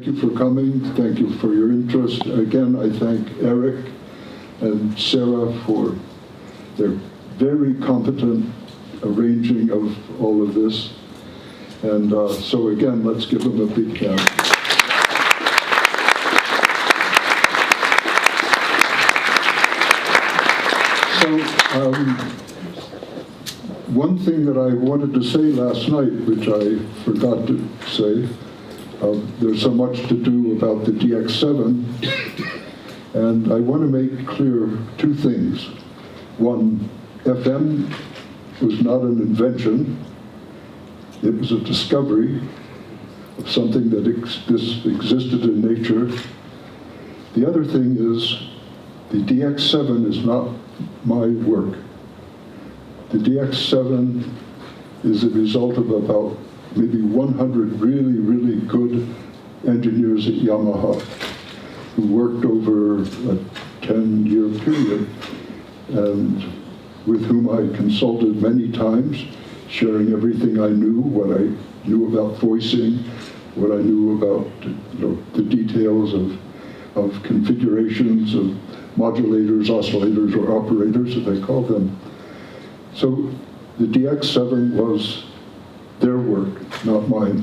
you for coming. Thank you for your interest. Again, I thank Eric and Sarah for their very competent arranging of all of this. And so again, let's give them a big hand. So one thing that I wanted to say last night, which I forgot to say, there's so much to do about the DX7, and I want to make clear two things. One, FM was not an invention. It was a discovery of something that existed in nature. The other thing is the DX7 is not my work. The DX7 is a result of about maybe 100 really, really good engineers at Yamaha who worked over a 10-year period and with whom I consulted many times, sharing everything I knew, what I knew about voicing, what I knew about the details of configurations of modulators, oscillators, or operators, as they call them. So the DX7 was their work, not mine.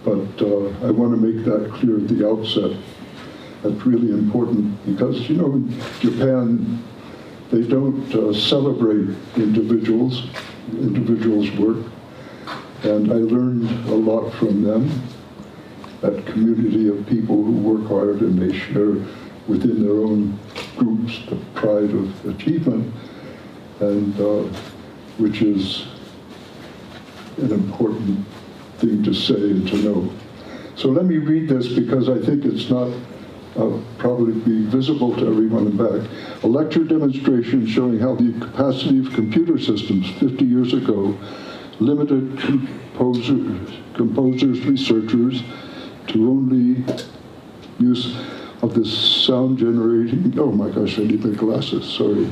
But I want to make that clear at the outset. That's really important because, in Japan, they don't celebrate individuals' work. And I learned a lot from them, that community of people who work hard and they share within their own groups the pride of achievement, and which is an important thing to say and to know. So let me read this because I think it's not probably be visible to everyone in back. A lecture demonstration showing how the capacity of computer systems 50 years ago limited composers, researchers to only use of this sound generating, oh my gosh, I need my glasses, sorry.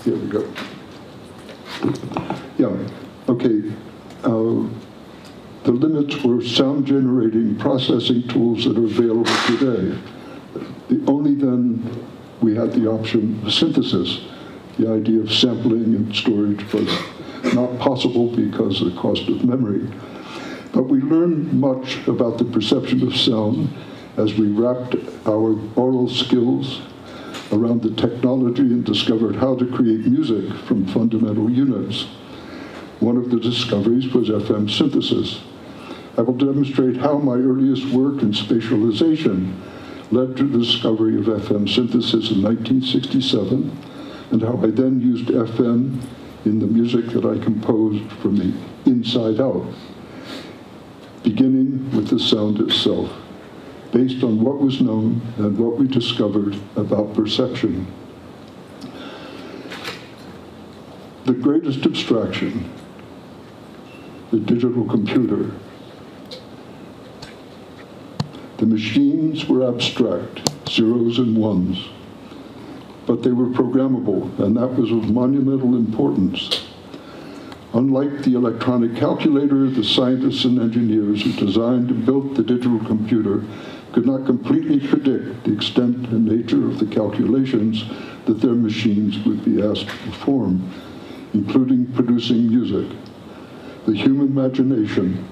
Here we go. Yeah, okay. The limits were sound generating processing tools that are available today. Only then we had the option of synthesis. The idea of sampling and storage was not possible because of the cost of memory. But we learned much about the perception of sound as we wrapped our oral skills around the technology and discovered how to create music from fundamental units. One of the discoveries was FM synthesis. I will demonstrate how my earliest work in spatialization led to the discovery of FM synthesis in 1967, and how I then used FM in the music that I composed from the inside out, beginning with the sound itself, based on what was known and what we discovered about perception. The greatest abstraction, the digital computer. The machines were abstract, zeros and ones, but they were programmable, and that was of monumental importance. Unlike the electronic calculator, the scientists and engineers who designed and built the digital computer could not completely predict the extent and nature of the calculations that their machines would be asked to perform, including producing music. The human imagination,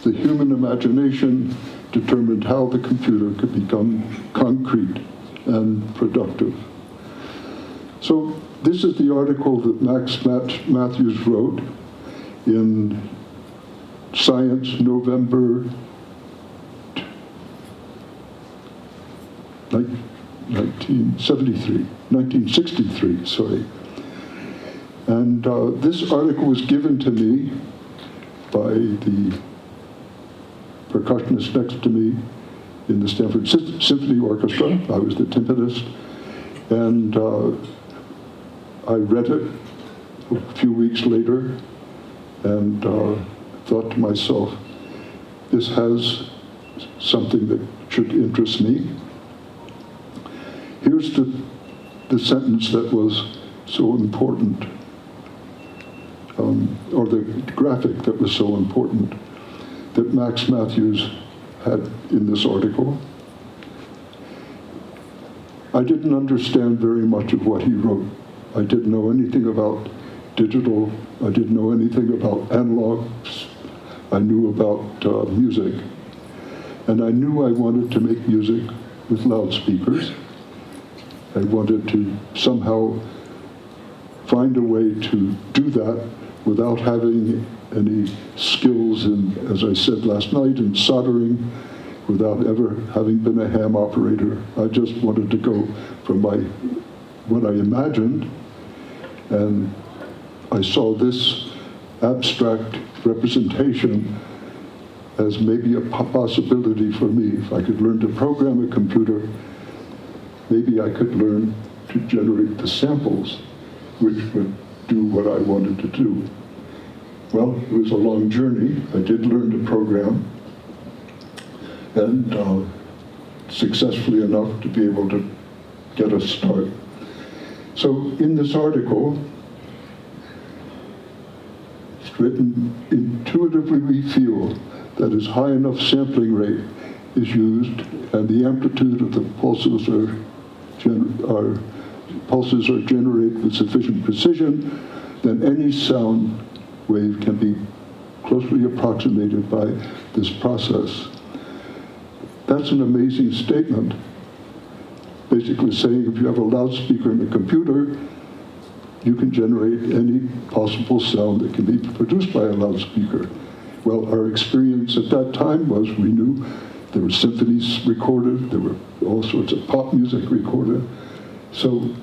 the human imagination determined how the computer could become concrete and productive. So this is the article that Max Matthews wrote in Science, November 1963, sorry. And this article was given to me by the percussionist next to me in the Stanford Symphony Orchestra. I was the timpanist. And I read it a few weeks later and thought to myself, this has something that should interest me. Here's the sentence that was so important. or the graphic that was so important that Max Matthews had in this article. I didn't understand very much of what he wrote. I didn't know anything about digital. I didn't know anything about analog. I knew about music. And I knew I wanted to make music with loudspeakers. I wanted to somehow find a way to do that without having any skills in, as I said last night, in soldering, without ever having been a ham operator. I just wanted to go from what I imagined, and I saw this abstract representation as maybe a possibility for me. If I could learn to program a computer, maybe I could learn to generate the samples which would do what I wanted to do. Well, it was a long journey. I did learn to program, and successfully enough to be able to get a start. So in this article, it's written, intuitively we feel that as high enough sampling rate is used and the amplitude of the pulses are generated with sufficient precision, then any sound wave can be closely approximated by this process. That's an amazing statement. Basically saying if you have a loudspeaker in a computer, you can generate any possible sound that can be produced by a loudspeaker. Well, our experience at that time was we knew there were symphonies recorded, there were all sorts of pop music recorded. So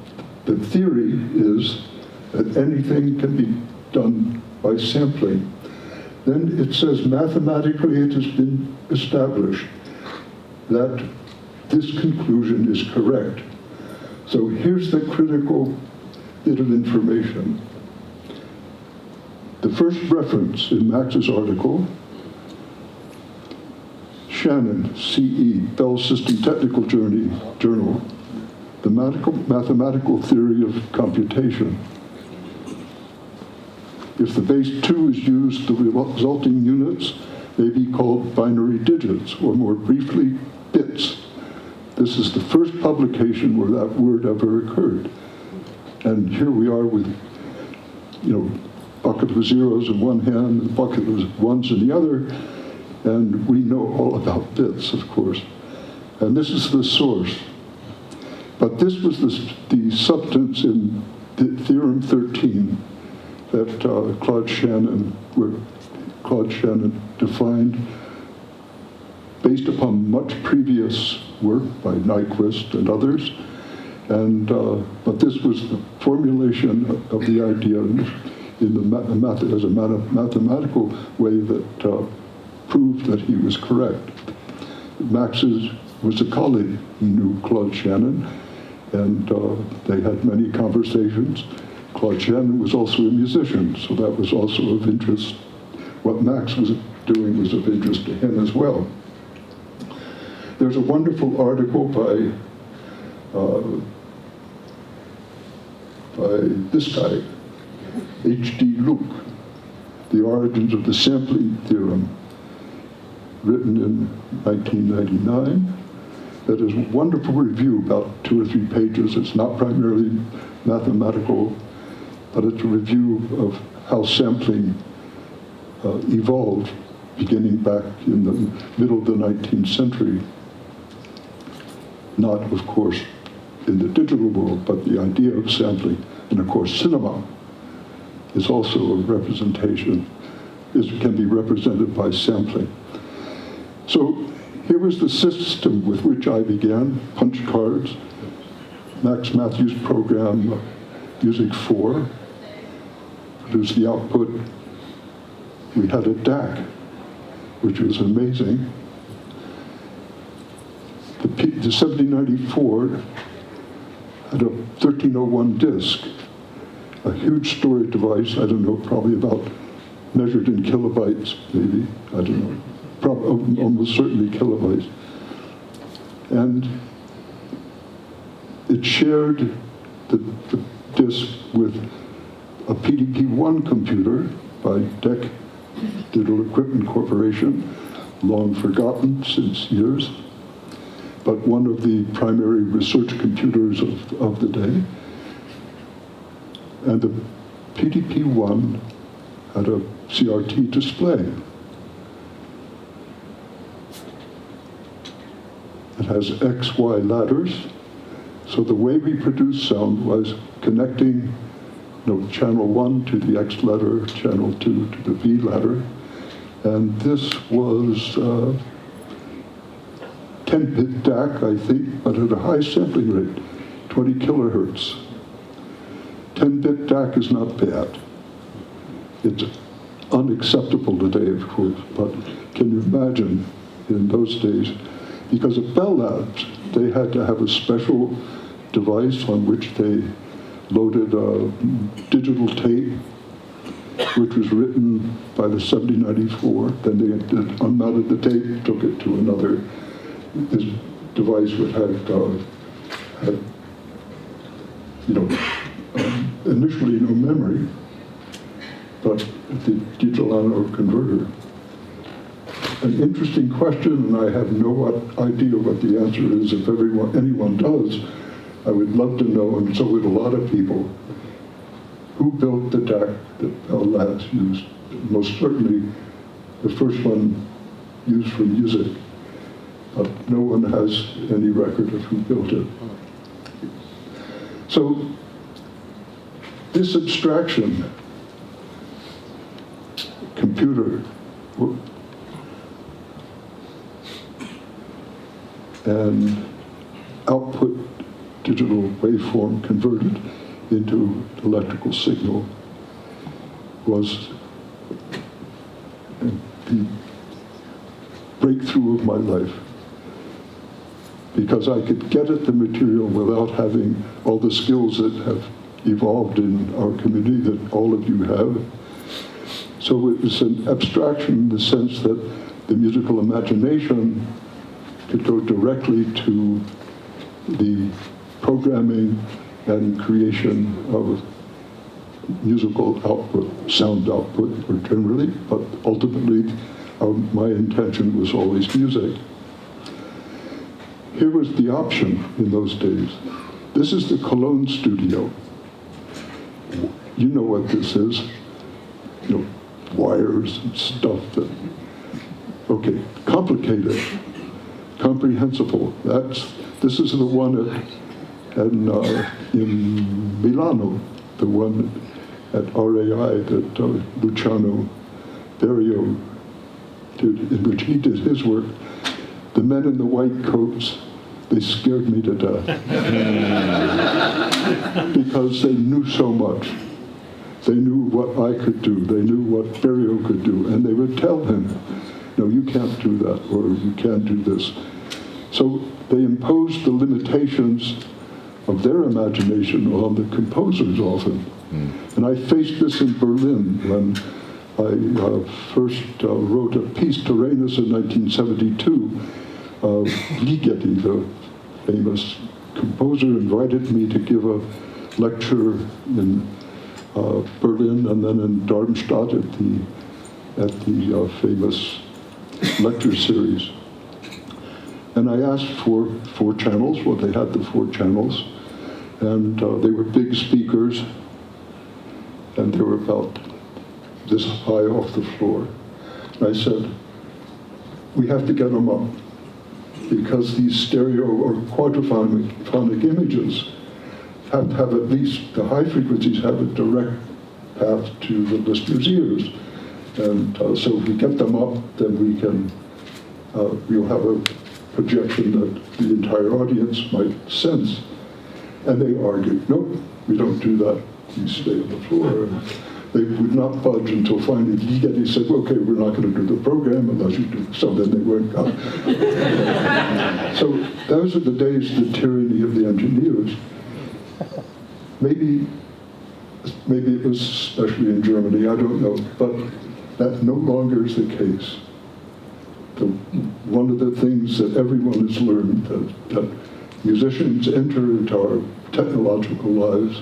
the theory is that anything can be done by sampling. Then it says mathematically it has been established that this conclusion is correct. So here's the critical bit of information. The first reference in Max's article, Shannon, C.E., Bell System Technical Journal, The Mathematical Theory of Computation. If the base 2 is used, the resulting units may be called binary digits, or more briefly, bits. This is the first publication where that word ever occurred. And here we are with, bucket of zeros in one hand and bucket of ones in the other, and we know all about bits, of course. And this is the source. But this was the substance in Theorem 13 that Claude Shannon defined based upon much previous work by Nyquist and others. And but this was the formulation of the idea in the as a mathematical way that proved that he was correct. Max was a colleague. He knew Claude Shannon, and they had many conversations. Claude Shannon was also a musician, so that was also of interest. What Max was doing was of interest to him as well. There's a wonderful article by this guy, H.D. Luke, The Origins of the Sampling Theorem, written in 1999. That is a wonderful review, about 2 or 3 pages. It's not primarily mathematical, but it's a review of how sampling evolved beginning back in the middle of the 19th century. Not, of course, in the digital world, but the idea of sampling. And of course, cinema is also a representation, can be represented by sampling. So here was the system with which I began, punch cards, Max Matthews program, Music 4, produced the output. We had a DAC, which was amazing. The 7094 had a 1301 disc, a huge storage device, I don't know, probably about measured in kilobytes, maybe, I don't know, almost certainly kilobytes. And it shared the disc with a PDP-1 computer by DEC Digital Equipment Corporation, long forgotten since years, but one of the primary research computers of the day. And the PDP-1 had a CRT display. It has X, Y ladders. So the way we produced sound was connecting channel 1 to the X ladder, channel 2 to the V ladder. And this was 10-bit DAC, I think, but at a high sampling rate, 20 kilohertz. 10-bit DAC is not bad. It's unacceptable today, of course, but can you imagine in those days? Because at Bell Labs, they had to have a special device on which they loaded a digital tape, which was written by the 7094. Then they unmounted the tape, took it to another. This device would have initially no memory, but the digital analog converter. An interesting question, and I have no idea what the answer is. If anyone does, I would love to know, and so would a lot of people. Who built the DAC that Bell Labs used? Most certainly, the first one used for music, but no one has any record of who built it. So, this abstraction, computer, and output digital waveform converted into electrical signal was the breakthrough of my life, because I could get at the material without having all the skills that have evolved in our community that all of you have. So it was an abstraction in the sense that the musical imagination could go directly to the programming and creation of musical output, sound output, or generally, but ultimately my intention was always music. Here was the option in those days. This is the Cologne studio. You know what this is. Wires and stuff that, okay, complicated, comprehensible. This is the one in Milano, the one at RAI that Luciano Berio did, in which he did his work. The men in the white coats, they scared me to death because they knew so much. They knew what I could do. They knew what Berio could do. And they would tell him, no, you can't do that, or you can't do this. So they imposed the limitations of their imagination on the composers often. And I faced this in Berlin when I first wrote a piece, Tyrannus, in 1972. Ligeti, the famous composer, invited me to give a lecture in Berlin and then in Darmstadt at the famous lecture series. And I asked for 4 channels. Well, they had the 4 channels, and they were big speakers, and they were about this high off the floor. And I said, we have to get them up, because these stereo or quadraphonic images have to have at least, the high frequencies have a direct path to the listener's ears. And so if we get them up, then we can, we'll have a projection that the entire audience might sense. And they argued, nope, we don't do that. You stay on the floor. And they would not budge until finally Ligeti said, okay, we're not going to do the program unless you do. So then they went up. So those are the days, the tyranny of the engineers. Maybe it was especially in Germany, I don't know, but that no longer is the case. One of the things that everyone has learned, that musicians enter into our technological lives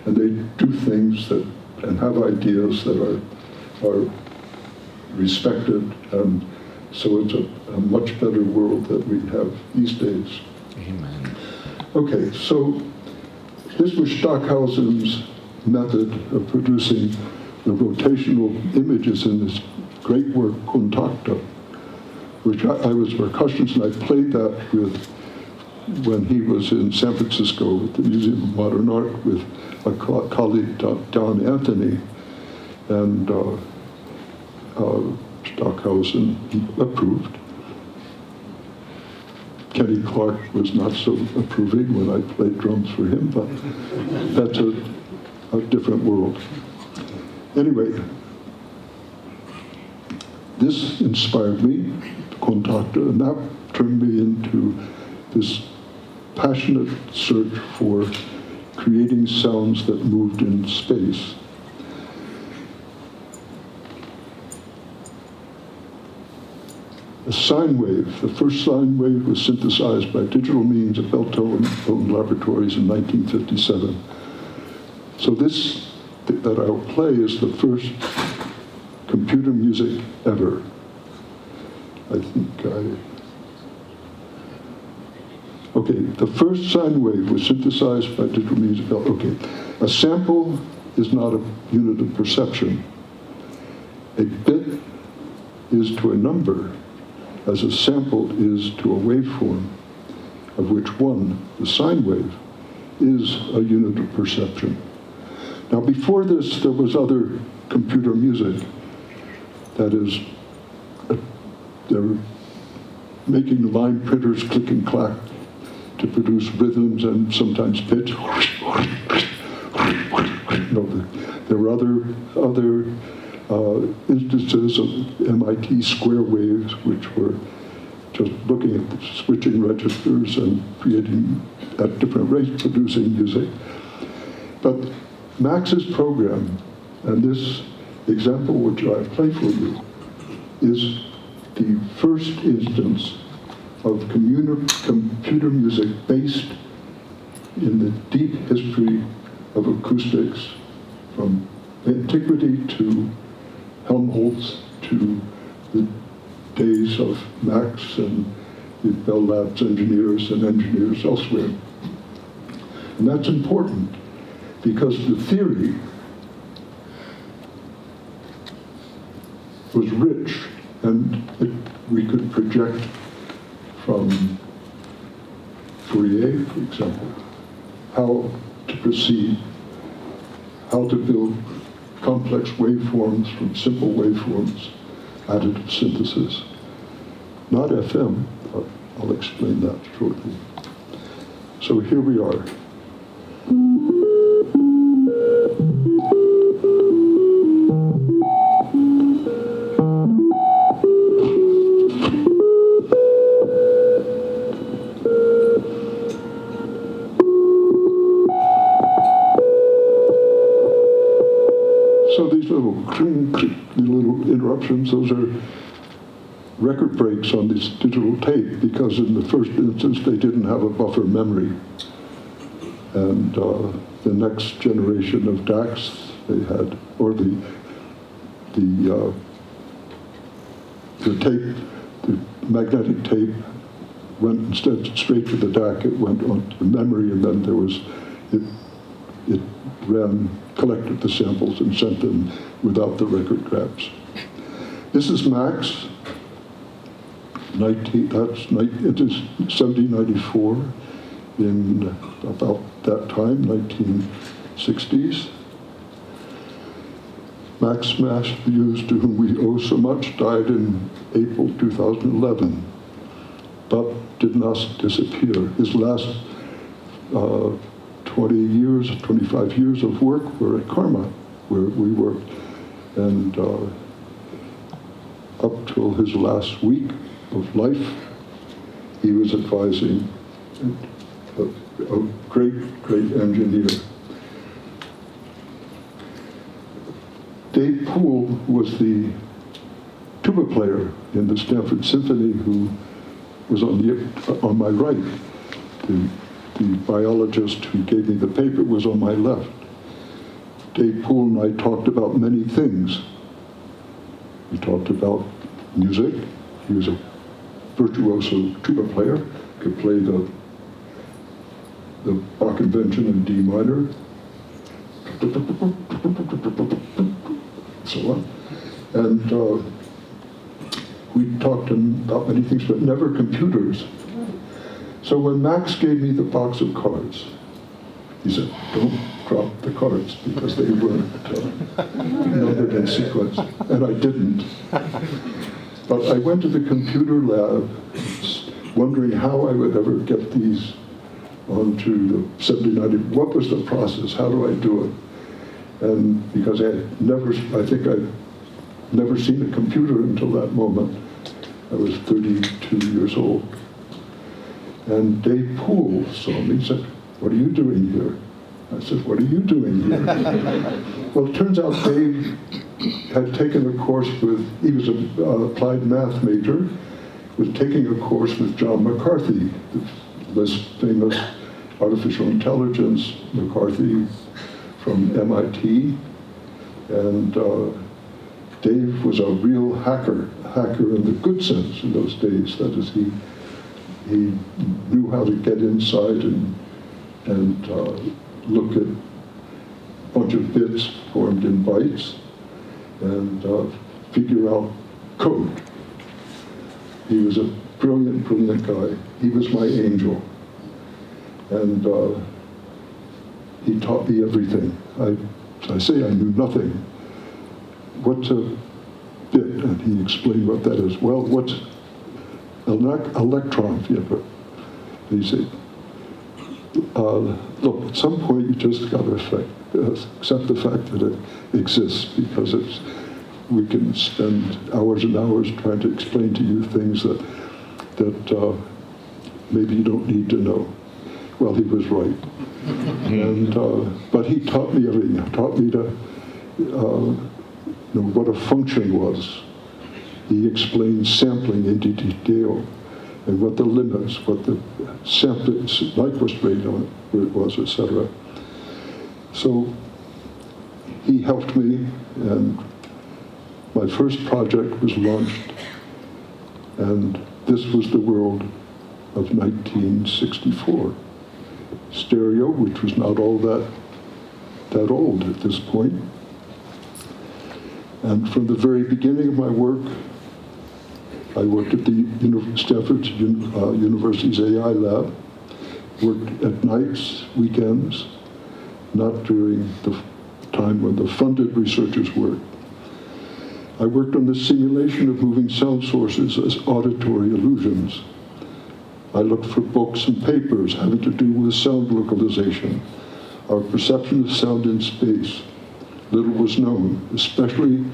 and they do things that and have ideas that are respected, and so it's a much better world that we have these days. Amen. Okay, so this was Stockhausen's method of producing the rotational images in this great work, Kontakte, which I was a percussionist, and I played that with when he was in San Francisco at the Museum of Modern Art with a colleague, Don Anthony, and Stockhausen approved. Kenny Clark was not so approving when I played drums for him, but that's a different world. Anyway, this inspired me, Kontakte, and that turned me into this passionate search for creating sounds that moved in space. A sine wave, the first sine wave was synthesized by digital means at Bell Telephone Laboratories in 1957. So this that I'll play is the first computer music ever. Okay, the first sine wave was synthesized by digital means at Bell. Okay, a sample is not a unit of perception. A bit is to a number as a sample is to a waveform, of which one, the sine wave, is a unit of perception. Now before this, there was other computer music. That is, they were making the line printers click and clack to produce rhythms and sometimes pitch. No, there were other instances of MIT square waves, which were just looking at the switching registers and creating at different rates, producing music. But Max's program, and this example which I play for you, is the first instance of computer music based in the deep history of acoustics, from antiquity to Helmholtz to the days of Max and the Bell Labs engineers and engineers elsewhere. And that's important because the theory was rich, and we could project from Fourier, for example, how to proceed, how to build complex waveforms from simple waveforms, additive synthesis. Not FM, but I'll explain that shortly. So here we are. So these little interruptions, those are record breaks on this digital tape, because in the first instance they didn't have a buffer memory. And the next generation of DACs they had, or the tape, the magnetic tape went instead straight to the DAC, it went onto the memory, and then there was, it collected the samples and sent them without the record grabs. This is Max. It is 1794, in about that time, 1960s. Max Matthews, to whom we owe so much, died in April 2011, but did not disappear. His last 25 years of work were at Karma, where we worked, and up till his last week of life, he was advising a great engineer. Dave Poole was the tuba player in the Stanford Symphony, who was on my right. The biologist who gave me the paper was on my left. Dave Poole and I talked about many things. We talked about music. He was a virtuoso tuba player, could play the Bach Convention in D minor, so on. And we talked about many things, but never computers. So when Max gave me the box of cards, he said, don't drop the cards, because they weren't numbered in sequence. And I didn't. But I went to the computer lab, wondering how I would ever get these onto the 7090. What was the process? How do I do it? And because I think I'd never seen a computer until that moment. I was 32 years old. And Dave Poole saw me and said, what are you doing here? I said, what are you doing here? Well, it turns out Dave had taken a course he was an applied math major, was taking a course with John McCarthy, the less famous artificial intelligence McCarthy from MIT. And Dave was a real hacker in the good sense in those days. That is, he knew how to get inside and look at a bunch of bits formed in bytes and figure out code. He was a brilliant, brilliant guy. He was my angel. And he taught me everything. I say I knew nothing. What's a bit? And he explained what that is. Well, what's an electron? And he said, look, at some point you just got to accept the fact that it exists, because we can spend hours and hours trying to explain to you things that maybe you don't need to know. Well, he was right. And but he taught me everything. He taught me to know what a function was. He explained sampling into detail, and what the limits, what the sampling, Nyquist rate on it was, etc. So he helped me, and my first project was launched, and this was the world of 1964. Stereo, which was not all that old at this point. And from the very beginning of my work, I worked at the Stanford University's AI lab, worked at nights, weekends, not during the time when the funded researchers worked. I worked on the simulation of moving sound sources as auditory illusions. I looked for books and papers having to do with sound localization, our perception of sound in space. Little was known, especially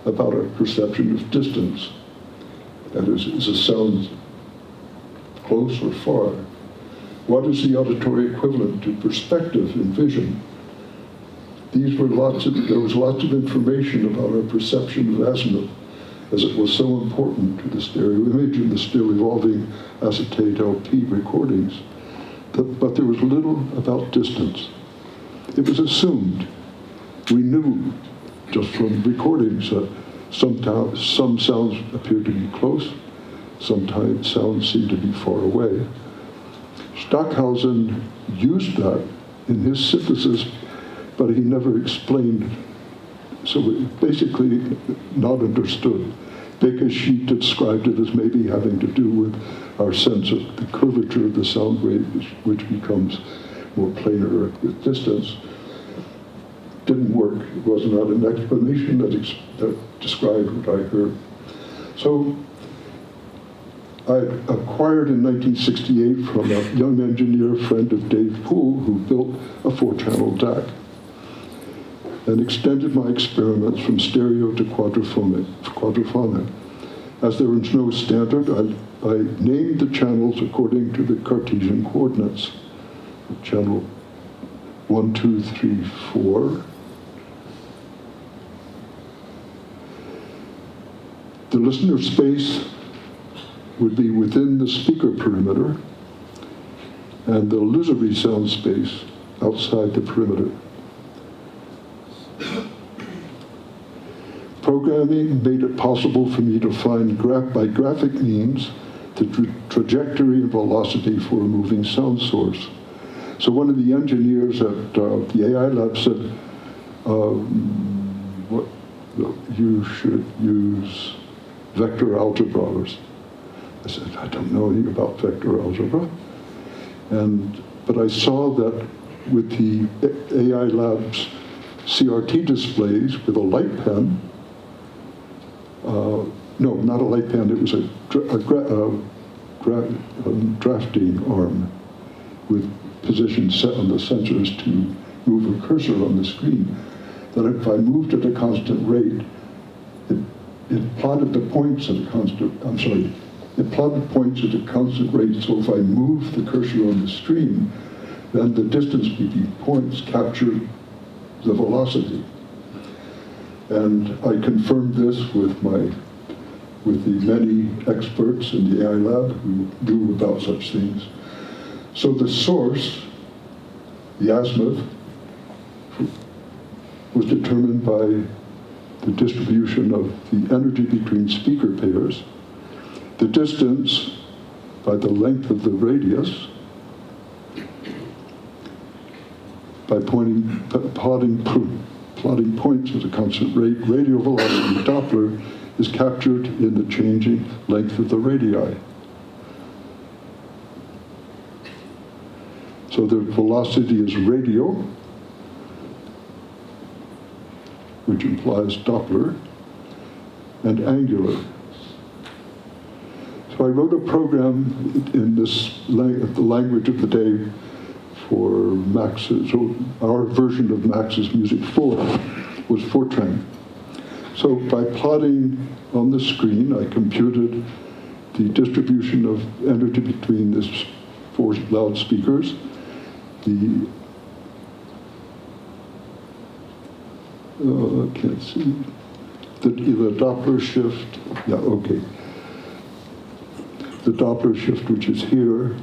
about our perception of distance. That is a sound close or far? What is the auditory equivalent to perspective in vision? There was lots of information about our perception of azimuth, as it was so important to the stereo image and the still evolving acetate LP recordings. But there was little about distance. It was assumed. We knew just from recordings that some sounds appeared to be close, sometimes sounds seemed to be far away. Stockhausen used that in his synthesis, but he never explained, so it basically not understood. Baker-Sheet described it as maybe having to do with our sense of the curvature of the sound wave, which becomes more planar with distance. Didn't work. It was not an explanation that described what I heard. So I acquired in 1968 from a young engineer friend of Dave Poole, who built a 4-channel DAC, and extended my experiments from stereo to quadraphonic. As there was no standard, I named the channels according to the Cartesian coordinates. Channel 1, 2, 3, 4. The listener space would be within the speaker perimeter, and the illusory sound space outside the perimeter. Programming made it possible for me to find by graphic means the trajectory and velocity for a moving sound source. So one of the engineers at the AI lab said, you should use vector algebra. I said, I don't know anything about vector algebra. But I saw that with the AI lab's CRT displays with a light pen, no, not a light pen, it was a drafting arm with positions set on the sensors to move a cursor on the screen, that if I moved at a constant rate, it plotted the points at a constant, it plotted points at a constant rate, so if I moved the cursor on the screen, then the distance between points captured the velocity. And I confirmed this with the many experts in the AI lab who knew about such things. So the source, the azimuth, was determined by the distribution of the energy between speaker pairs, the distance by the length of the radius, by plotting points at a constant rate. Radial velocity Doppler is captured in the changing length of the radii. So the velocity is radial, which implies Doppler, and angular. So I wrote a program in the language of the day for Max's, so our version of Max's Music 4 was Fortran. So by plotting on the screen, I computed the distribution of energy between these 4 loudspeakers, can't see, the Doppler shift, yeah, okay. The Doppler shift, which is here,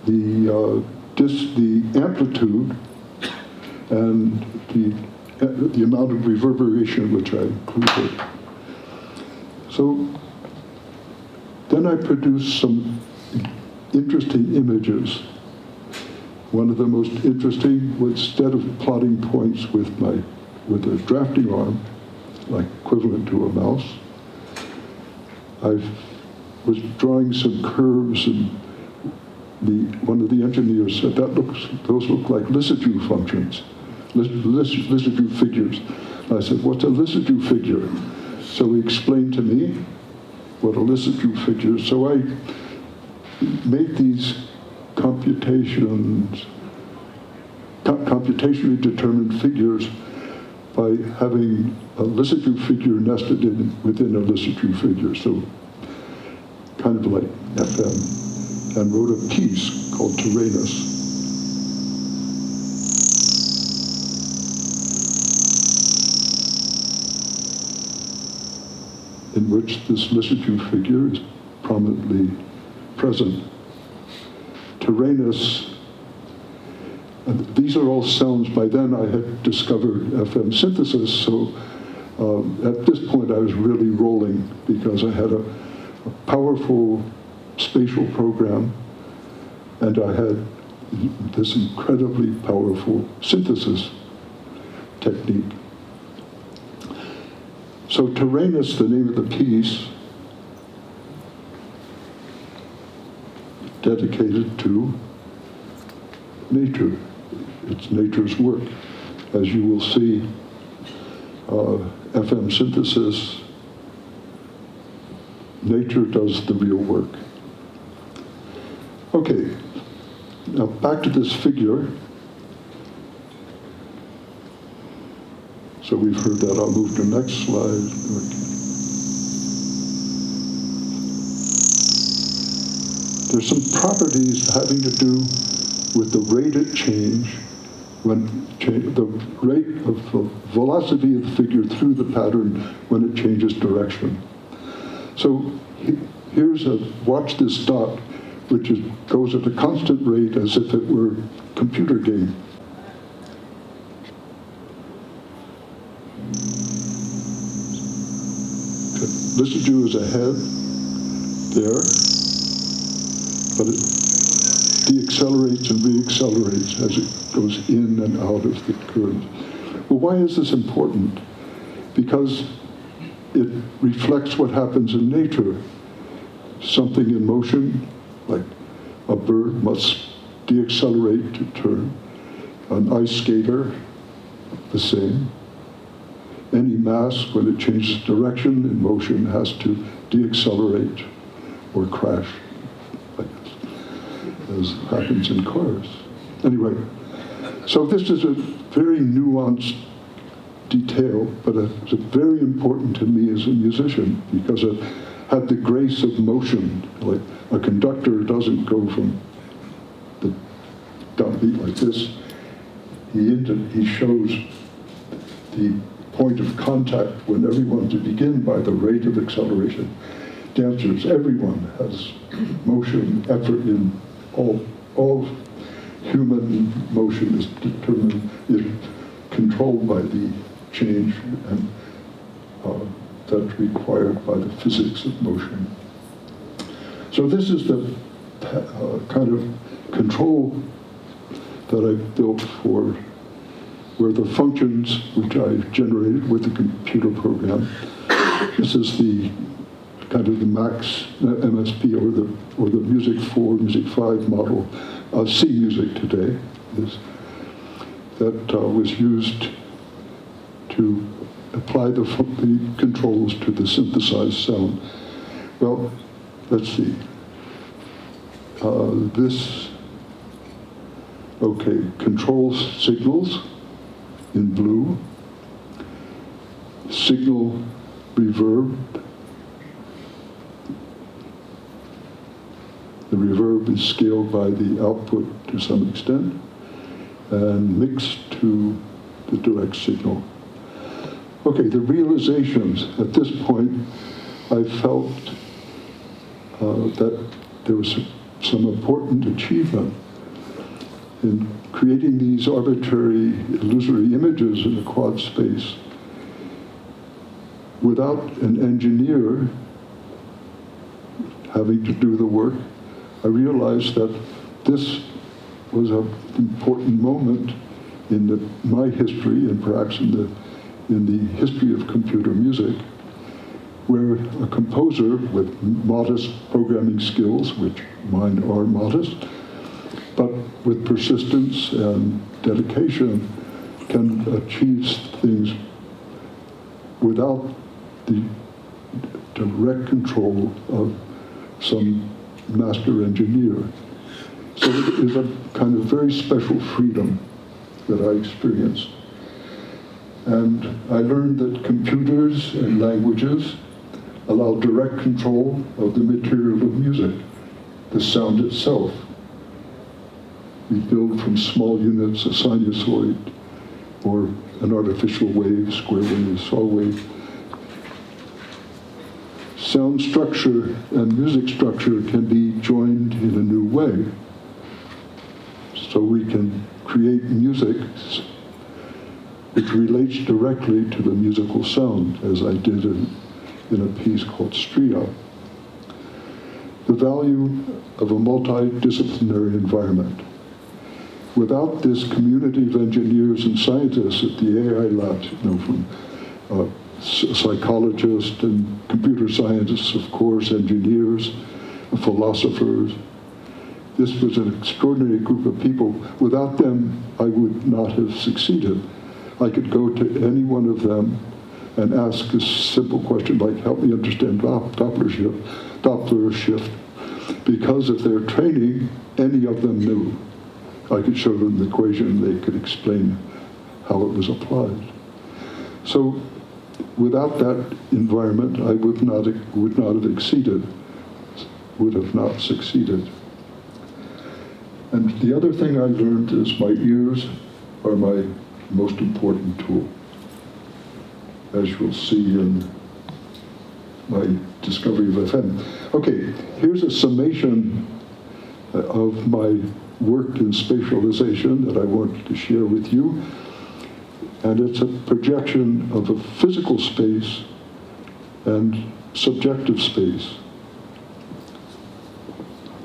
the amplitude, and the amount of reverberation which I included. So then I produced some interesting images. One of the most interesting was, instead of plotting points with a drafting arm, like equivalent to a mouse, I was drawing some curves, and one of the engineers said, those look like Lissajous functions, Lissajous figures. And I said, what's a Lissajous figure? So he explained to me what a Lissajous figure is. So I made these computationally determined figures by having a Lissajous figure nested within a Lissajous figure, so kind of like FM, and wrote a piece called Tyrannus. In which this Lissajous figure is prominently present. Tyrannus, these are all sounds. By then I had discovered FM synthesis, so at this point I was really rolling because I had a powerful spatial program, and I had this incredibly powerful synthesis technique. So Tyrannus, the name of the piece, dedicated to nature. It's nature's work. As you will see, FM synthesis, nature does the real work. Okay, now back to this figure. So we've heard that. I'll move to the next slide. Okay. There's some properties having to do with the rate at change, the rate of the velocity of the figure through the pattern when it changes direction. So here's watch this dot, which goes at a constant rate as if it were a computer game. residue is a head there, but it deaccelerates and reaccelerates as it goes in and out of the curve. Well, why is this important? Because it reflects what happens in nature. Something in motion, like a bird must deaccelerate to turn. An ice skater, the same. Any mass, when it changes direction in motion, has to deaccelerate or crash, like this, as happens in cars. Anyway, so this is a very nuanced detail, but it's very important to me as a musician because it had the grace of motion. Like a conductor doesn't go from the downbeat like this. He shows the point of contact when everyone to begin by the rate of acceleration. Dancers, everyone has motion, effort in all human motion is determined, is controlled by the change and that's required by the physics of motion. So this is the kind of control that I built for where the functions which I generated with the computer program. This is the kind of the max MSP or the Music 4, Music 5 model, C music today, that was used to apply the controls to the synthesized sound. Well, let's see. Controls signals in blue, signal reverb. The reverb is scaled by the output to some extent and mixed to the direct signal. Okay, the realizations. At this point, I felt that there was some important achievement in creating these arbitrary, illusory images in a quad space without an engineer having to do the work. I realized that this was an important moment in my history and perhaps in the history of computer music, where a composer with modest programming skills, which mine are modest, but with persistence and dedication, can achieve things without the direct control of some master engineer. So it is a kind of very special freedom that I experienced. And I learned that computers and languages allow direct control of the material of music, the sound itself. We build from small units a sinusoid or an artificial wave, square wave, saw wave. Sound structure and music structure can be joined in a new way. So we can create music which relates directly to the musical sound, as I did in a piece called Stria. The value of a multidisciplinary environment. Without this community of engineers and scientists at the AI labs, from psychologists and computer scientists, of course, engineers, philosophers. This was an extraordinary group of people. Without them, I would not have succeeded. I could go to any one of them and ask a simple question like, help me understand Doppler shift. Because of their training, any of them knew. I could show them the equation, they could explain how it was applied. So without that environment, I would not have succeeded. And the other thing I learned is my ears are my most important tool, as you'll see in my discovery of FM. Okay, here's a summation of my work in spatialization that I wanted to share with you. And it's a projection of a physical space and subjective space.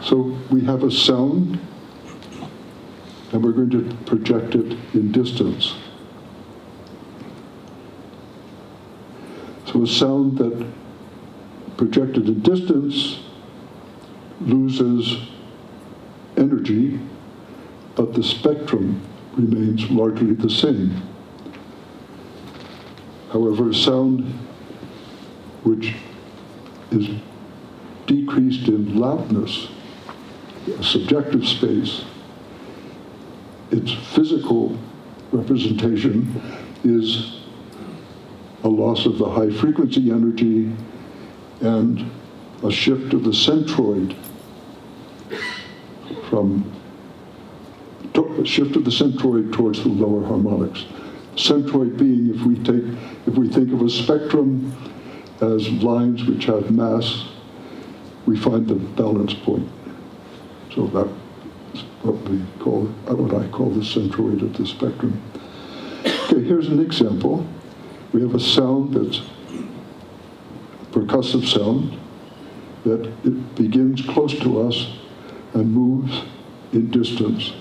So we have a sound, and we're going to project it in distance. So a sound that projected in distance loses energy, but the spectrum remains largely the same. However, a sound which is decreased in loudness, a subjective space, its physical representation is a loss of the high frequency energy and a shift of the centroid towards the lower harmonics. Centroid being, if we think of a spectrum as lines which have mass, we find the balance point. So that's what I call the centroid of the spectrum. Okay, here's an example. We have a sound that's percussive sound that it begins close to us and moves in distance.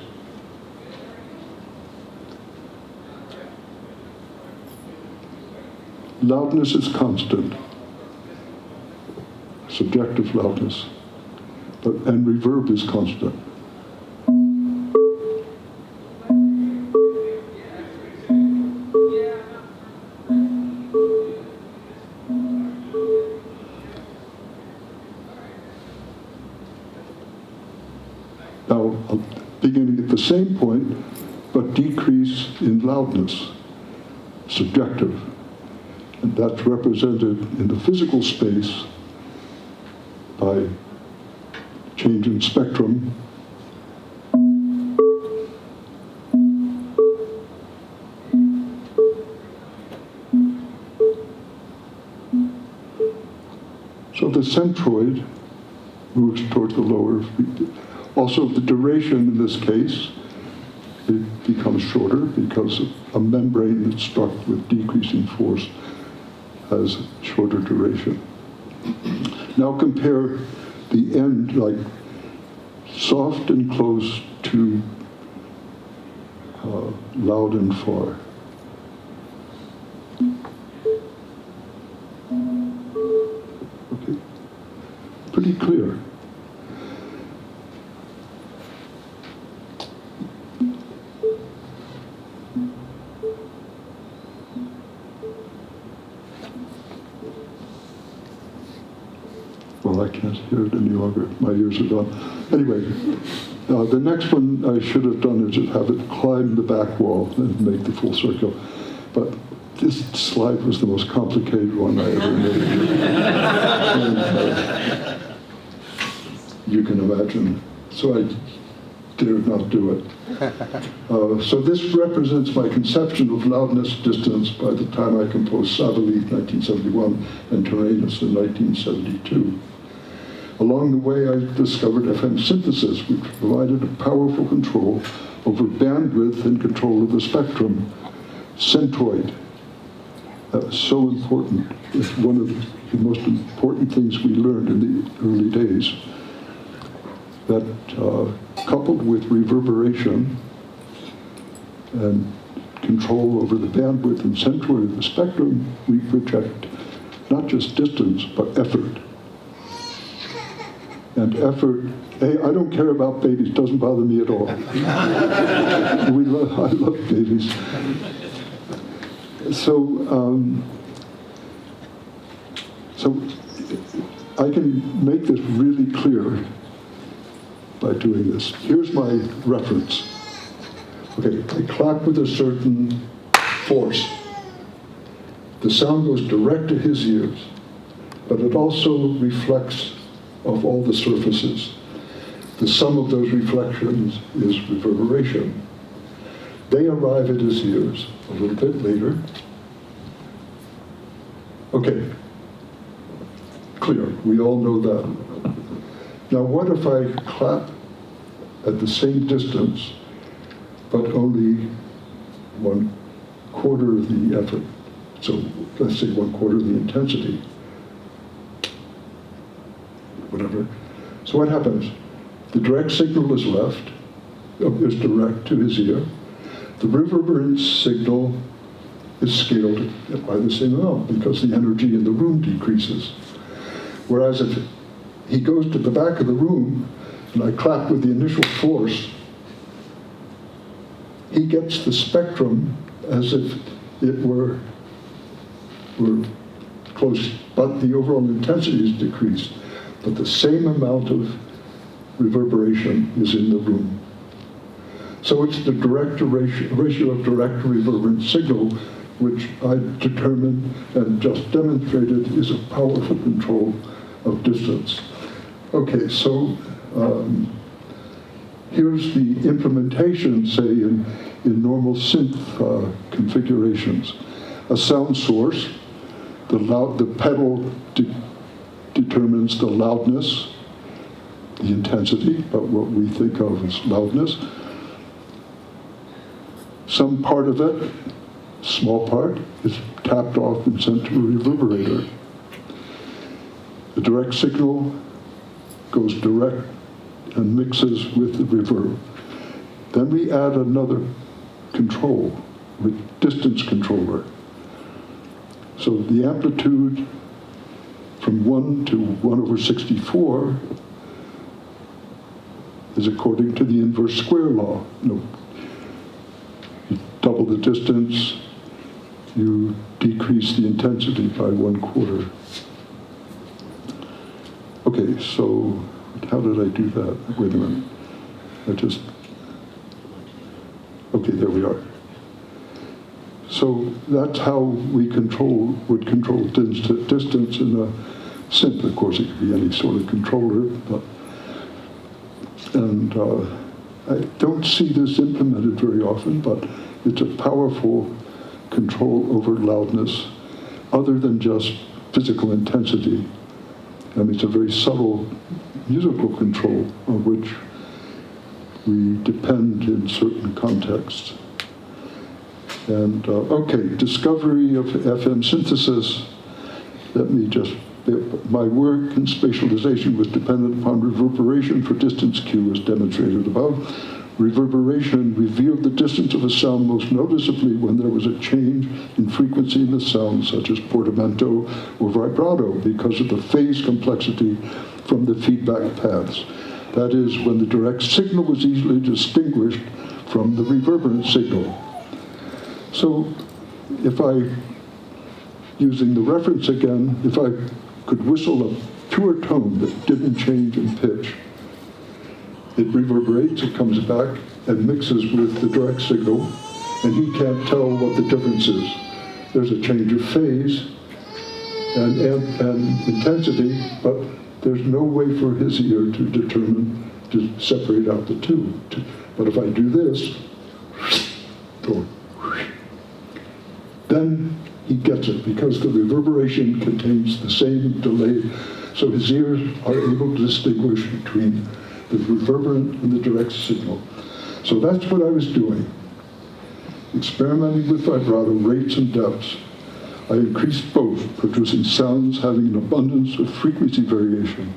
Loudness is constant, subjective loudness, and reverb is constant. Now, beginning at the same point, but decrease in loudness, subjective. And that's represented in the physical space by change in spectrum. So the centroid moves towards the lower. Also, the duration in this case, it becomes shorter because a membrane that's struck with decreasing force has shorter duration. Now compare the end, like soft and close to loud and far. Okay, pretty clear. Well, I can't hear it any longer. My ears are gone. Anyway, the next one I should have done is just have it climb the back wall and make the full circle. But this slide was the most complicated one I ever made. And, you can imagine. So I dared not do it. So this represents my conception of loudness distance by the time I composed Savali 1971 and Tyrannus in 1972. Along the way, I discovered FM synthesis, which provided a powerful control over bandwidth and control of the spectrum. Centroid, that was so important. It's one of the most important things we learned in the early days. That coupled with reverberation and control over the bandwidth and centroid of the spectrum, we project not just distance, but effort. And effort, hey, I don't care about babies, doesn't bother me at all. I love babies. So I can make this really clear by doing this. Here's my reference. Okay, I clap with a certain force. The sound goes direct to his ears, but it also reflects off all the surfaces. The sum of those reflections is reverberation. They arrive at his ears a little bit later. Okay, clear, we all know that. Now what if I clap at the same distance, but only 1/4 of the effort? So let's say 1/4 of the intensity. whatever. So what happens? The direct signal is is direct to his ear. The reverberant signal is scaled by the same amount because the energy in the room decreases. Whereas if he goes to the back of the room and I clap with the initial force, he gets the spectrum as if it were close, but the overall intensity is decreased. But the same amount of reverberation is in the room. So it's the ratio of direct to reverberant signal, which I determined and just demonstrated is a powerful control of distance. Okay, so here's the implementation, say, in normal synth configurations. A sound source, the pedal determines the loudness, the intensity, but what we think of as loudness. Some part of it, small part, is tapped off and sent to a reverberator. The direct signal goes direct and mixes with the reverb. Then we add another control with distance controller. So the amplitude from 1 to 1/64 is according to the inverse square law. You double the distance, you decrease the intensity by 1/4. Okay, so how did I do that? Wait a minute. Okay, there we are. So that's how we would control distance in a synth. Of course, it could be any sort of controller, and I don't see this implemented very often, but it's a powerful control over loudness, other than just physical intensity. I mean, it's a very subtle musical control on which we depend in certain contexts. And, okay, discovery of FM synthesis. My work in spatialization was dependent upon reverberation for distance Q, as demonstrated above. Reverberation revealed the distance of a sound most noticeably when there was a change in frequency in the sound, such as portamento or vibrato, because of the phase complexity from the feedback paths. That is, when the direct signal was easily distinguished from the reverberant signal. So if using the reference again, if I could whistle a pure tone that didn't change in pitch, it reverberates, it comes back, and mixes with the direct signal, and he can't tell what the difference is. There's a change of phase and intensity, but there's no way for his ear to separate out the two. But if I do this, then he gets it, because the reverberation contains the same delay, so his ears are able to distinguish between the reverberant and the direct signal. So that's what I was doing. Experimenting with vibrato rates and depths, I increased both, producing sounds having an abundance of frequency variation.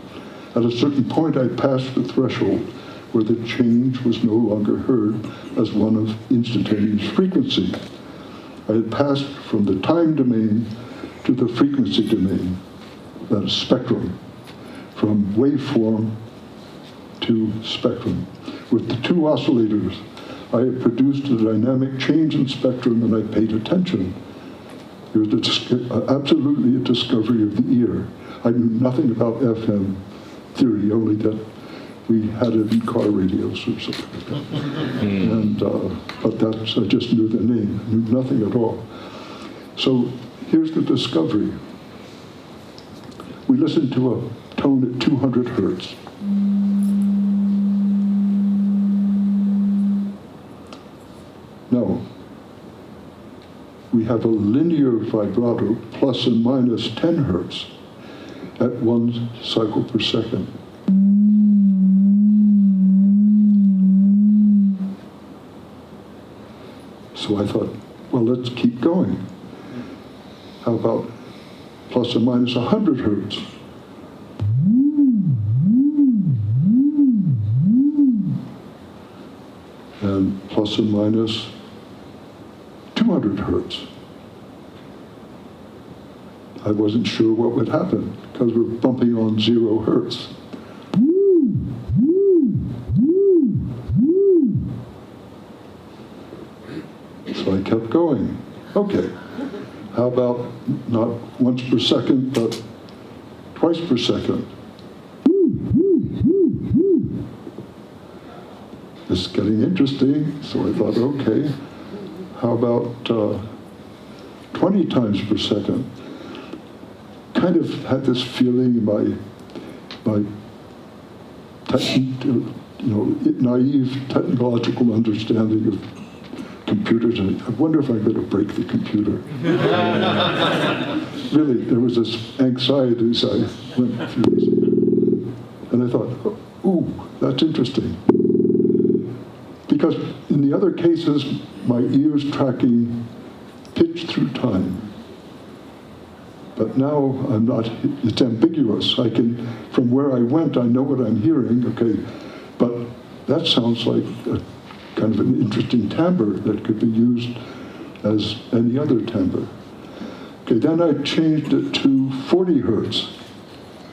At a certain point, I passed the threshold where the change was no longer heard as one of instantaneous frequency. I had passed from the time domain to the frequency domain, that is spectrum, from waveform to spectrum. With the two oscillators, I had produced a dynamic change in spectrum, and I paid attention. It was absolutely a discovery of the ear. I knew nothing about FM theory, only that we had it in car radios or something like that. And, but I just knew the name, I knew nothing at all. So here's the discovery. We listened to a tone at 200 hertz. Now, we have a linear vibrato plus and minus 10 hertz at 1 cycle per second. So I thought, well, let's keep going. How about plus or minus 100 hertz? and plus and minus 200 hertz. I wasn't sure what would happen because we're bumping on 0 hertz. So I kept going. Okay, how about not once per second, but twice per second? This is getting interesting, so I thought, okay, how about 20 times per second? Kind of had this feeling in my naive technological understanding of computers, and I wonder if I'm going to break the computer. Really, there was this anxiety as I went through this. And I thought, ooh, that's interesting. Because in the other cases, my ear's tracking pitch through time. But now I'm not, it's ambiguous. I can, from where I went, I know what I'm hearing, okay, but that sounds like a kind of an interesting timbre that could be used as any other timbre. Okay, then I changed it to 40 hertz.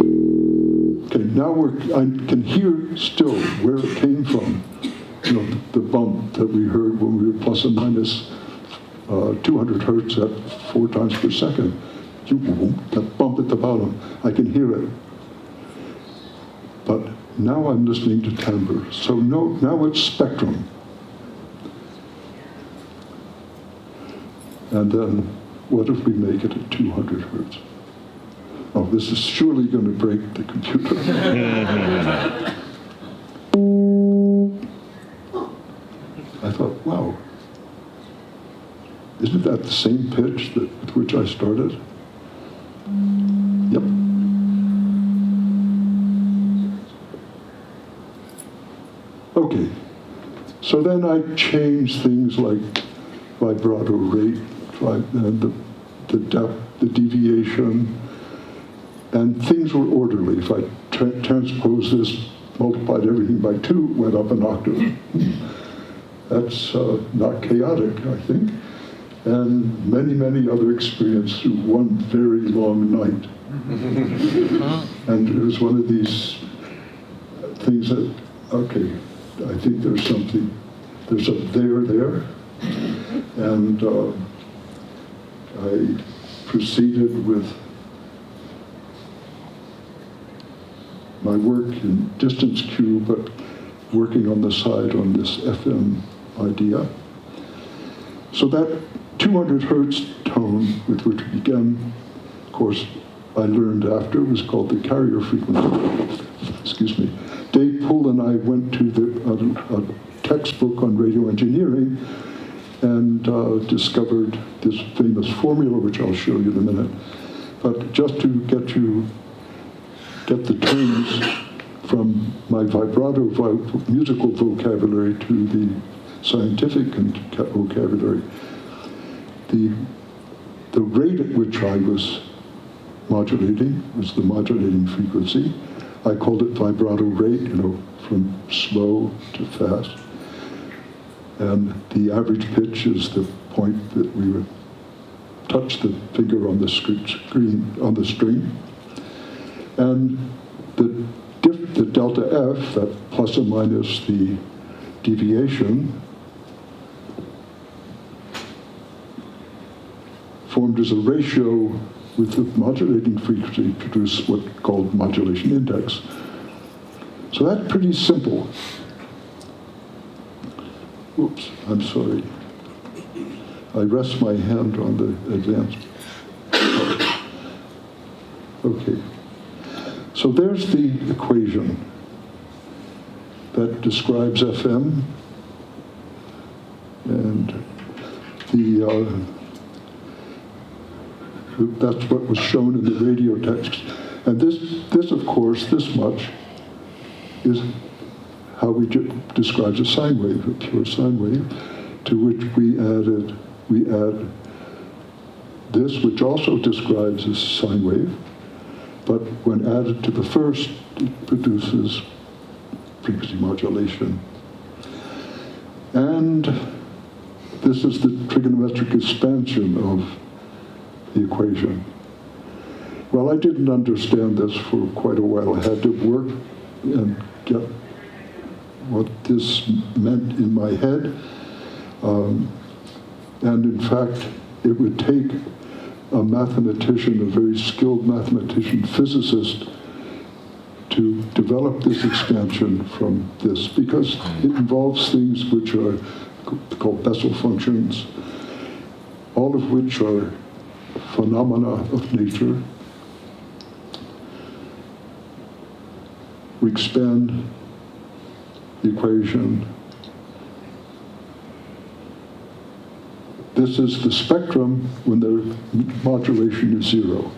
Okay, now I can hear still where it came from. You know, the bump that we heard when we were plus and minus 200 hertz at 4 times per second. That bump at the bottom, I can hear it. But now I'm listening to timbre. So now it's spectrum. And then what if we make it at 200 hertz? Oh, this is surely going to break the computer. I thought, wow, isn't that the same pitch with which I started? Yep. Okay, so then I changed things like vibrato rate, and the depth, the deviation, and things were orderly. If I transposed this, multiplied everything by 2, it went up an octave. That's not chaotic, I think. And many, many other experiences through one very long night. And it was one of these things that, okay, I think there's something, there's a there. And I proceeded with my work in distance Q, but working on the side on this FM idea. So that 200 hertz tone with which we began, of course, I learned after, was called the carrier frequency. Excuse me. Dave Poole and I went to a textbook on radio engineering and discovered this famous formula, which I'll show you in a minute. But just to get the terms from my vibrato musical vocabulary to the scientific vocabulary, the rate at which I was modulating was the modulating frequency. I called it vibrato rate, from slow to fast. And the average pitch is the point that we would touch the finger on the on the string. And the delta F, that plus or minus the deviation, formed as a ratio with the modulating frequency produce what's called modulation index. So that's pretty simple. Oops, I'm sorry. I rest my hand on the advanced. Okay. So there's the equation that describes FM, and that's what was shown in the radio text. And this of course, this much, is how we describe a sine wave, a pure sine wave, to which we add this, which also describes a sine wave, but when added to the first, it produces frequency modulation. And this is the trigonometric expansion of the equation. Well, I didn't understand this for quite a while. I had to work and get what this meant in my head. And in fact, it would take a mathematician, a very skilled mathematician, physicist, to develop this expansion from this, because it involves things which are called Bessel functions, all of which are phenomena of nature. We expand the equation. This is the spectrum when the modulation is 0.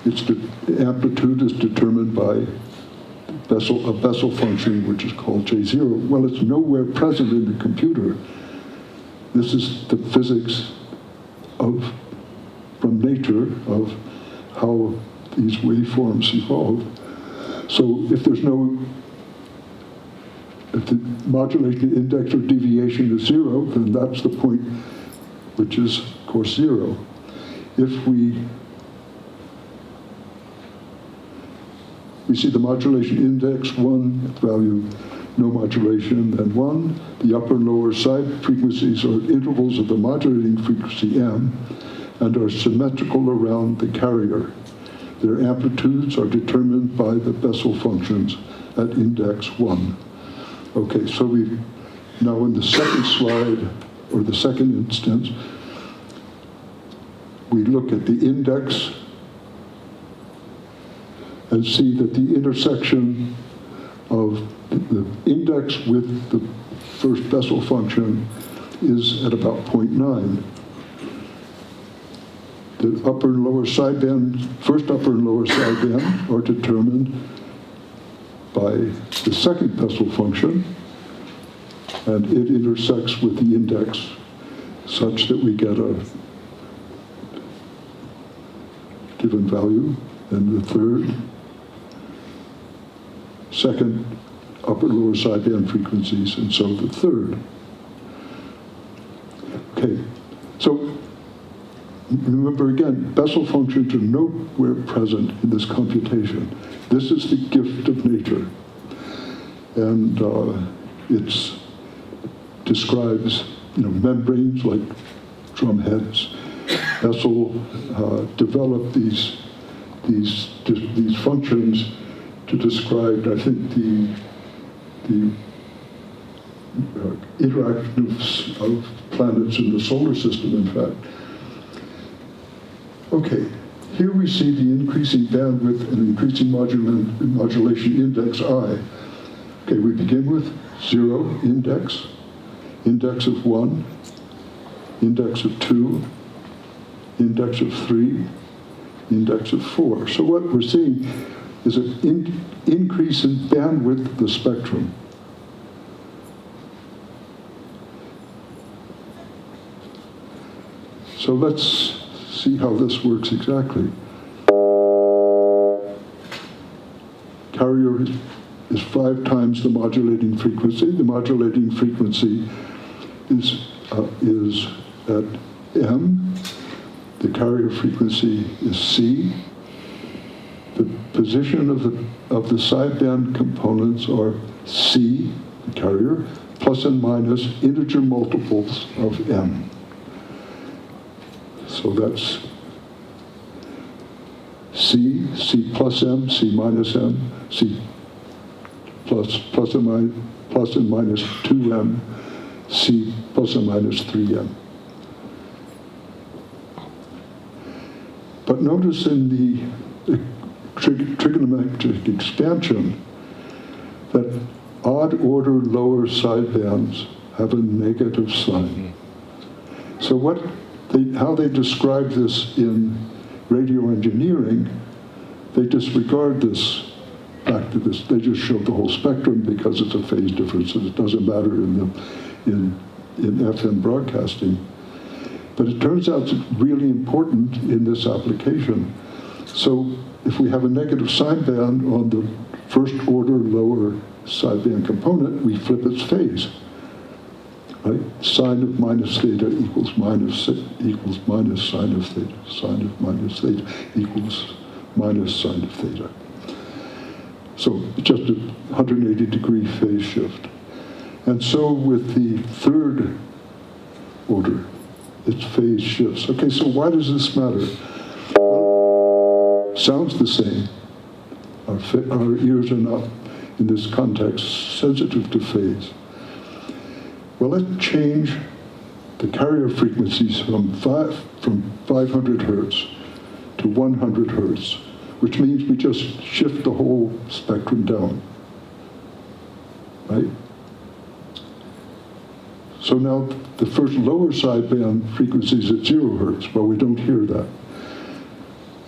The amplitude is determined by a Bessel function, which is called J0. Well, it's nowhere present in the computer. This is the physics from nature of how these waveforms evolve. So if the modulation index or deviation is 0, then that's the point which is, of course, 0. If we see the modulation index 1 value, no modulation, then 1. The upper and lower side frequencies are intervals of the modulating frequency m and are symmetrical around the carrier. Their amplitudes are determined by the Bessel functions at index 1. Okay, so now in the second slide, or the second instance, we look at the index and see that the intersection of the index with the first Bessel function is at about 0.9. The upper and lower sideband, first upper and lower sideband are determined by the second Bessel function, and it intersects with the index such that we get a given value, and the third, second upper and lower sideband frequencies, and so the third. Okay, so remember again, Bessel functions are nowhere present in this computation. This is the gift of nature. And it describes membranes like drum heads. Bessel developed these functions to describe, I think, the interactions of planets in the solar system, in fact. Okay, here we see the increasing bandwidth and increasing modulation index I. Okay, we begin with 0 index, index of 1, index of 2, index of 3, index of 4. So what we're seeing is an increase in bandwidth of the spectrum. So let's see how this works exactly. Carrier is 5 times the modulating frequency. The modulating frequency is at M. The carrier frequency is C. The position of the sideband components are C, the carrier, plus and minus integer multiples of M. So that's C, C plus M, C minus M, C plus and minus 2M, C plus and minus 3M. But notice in the trigonometric expansion that odd order lower sidebands have a negative sign. So how they describe this in radio engineering, they disregard this fact of this. They just show the whole spectrum because it's a phase difference, and it doesn't matter in FM broadcasting. But it turns out it's really important in this application. So if we have a negative sideband on the first order lower sideband component, we flip its phase. Right? Sine of minus theta equals minus sine of theta. Sine of minus theta equals minus sine of theta. So just a 180-degree phase shift. And so with the third order, its phase shifts. Okay, so why does this matter? Well, sounds the same. Our ears are not, in this context, sensitive to phase. Well, let's change the carrier frequencies from 500 hertz to 100 hertz, which means we just shift the whole spectrum down, right? So now the first lower sideband frequency is at 0 hertz. Well, we don't hear that.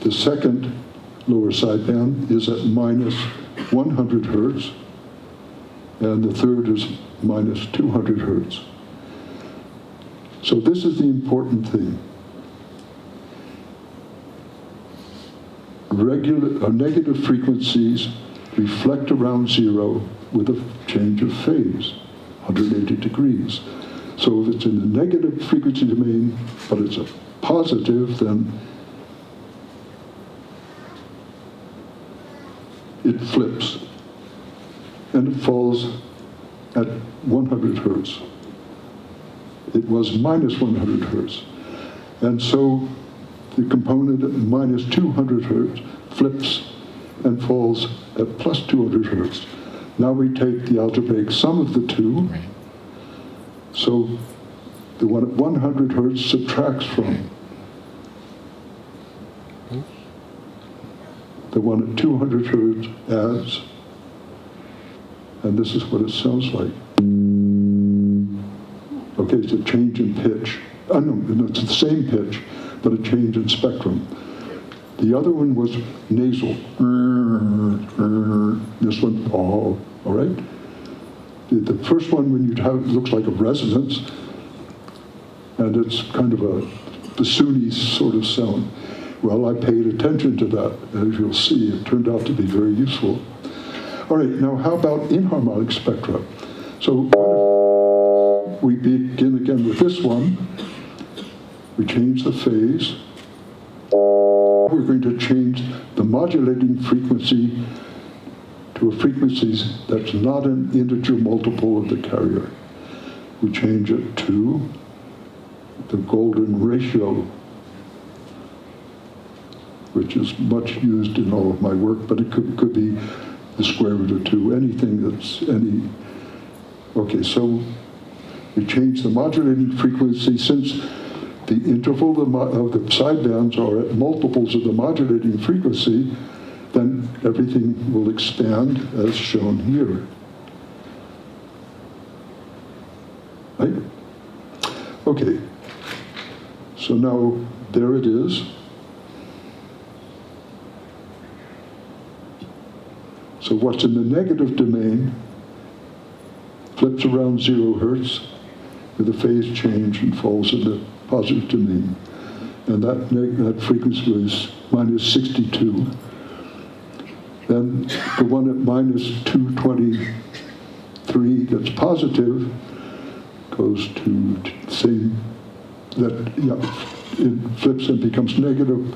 The second lower sideband is at minus 100 hertz, and the third is minus 200 hertz. So this is the important thing. Negative frequencies reflect around 0 with a change of phase, 180 degrees. So if it's in the negative frequency domain, but it's a positive, then it flips, and it falls at 100 hertz. It was minus 100 hertz. And so the component at minus 200 hertz flips and falls at plus 200 hertz. Now we take the algebraic sum of the two. Right. So the one at 100 hertz subtracts from the one at 200 hertz adds, and this is what it sounds like. Okay, it's a change in pitch. No, it's the same pitch, but a change in spectrum. The other one was nasal. This one, all right? The first one, when you have, it looks like a resonance, and it's kind of a bassoony sort of sound. Well, I paid attention to that, as you'll see. It turned out to be very useful. All right, now how about inharmonic spectra? So we begin again with this one. We change the phase. We're going to change the modulating frequency to a frequency that's not an integer multiple of the carrier. We change it to the golden ratio, which is much used in all of my work, but it could be the square root of 2, anything that's any. Okay, so we change the modulating frequency. Since the interval of the sidebands are at multiples of the modulating frequency, then everything will expand as shown here. Right? Okay, so now there it is. So what's in the negative domain flips around 0 hertz with a phase change and falls in the positive domain. And that frequency was minus 62. Then the one at minus 223 that's positive goes to the same, it flips and becomes negative,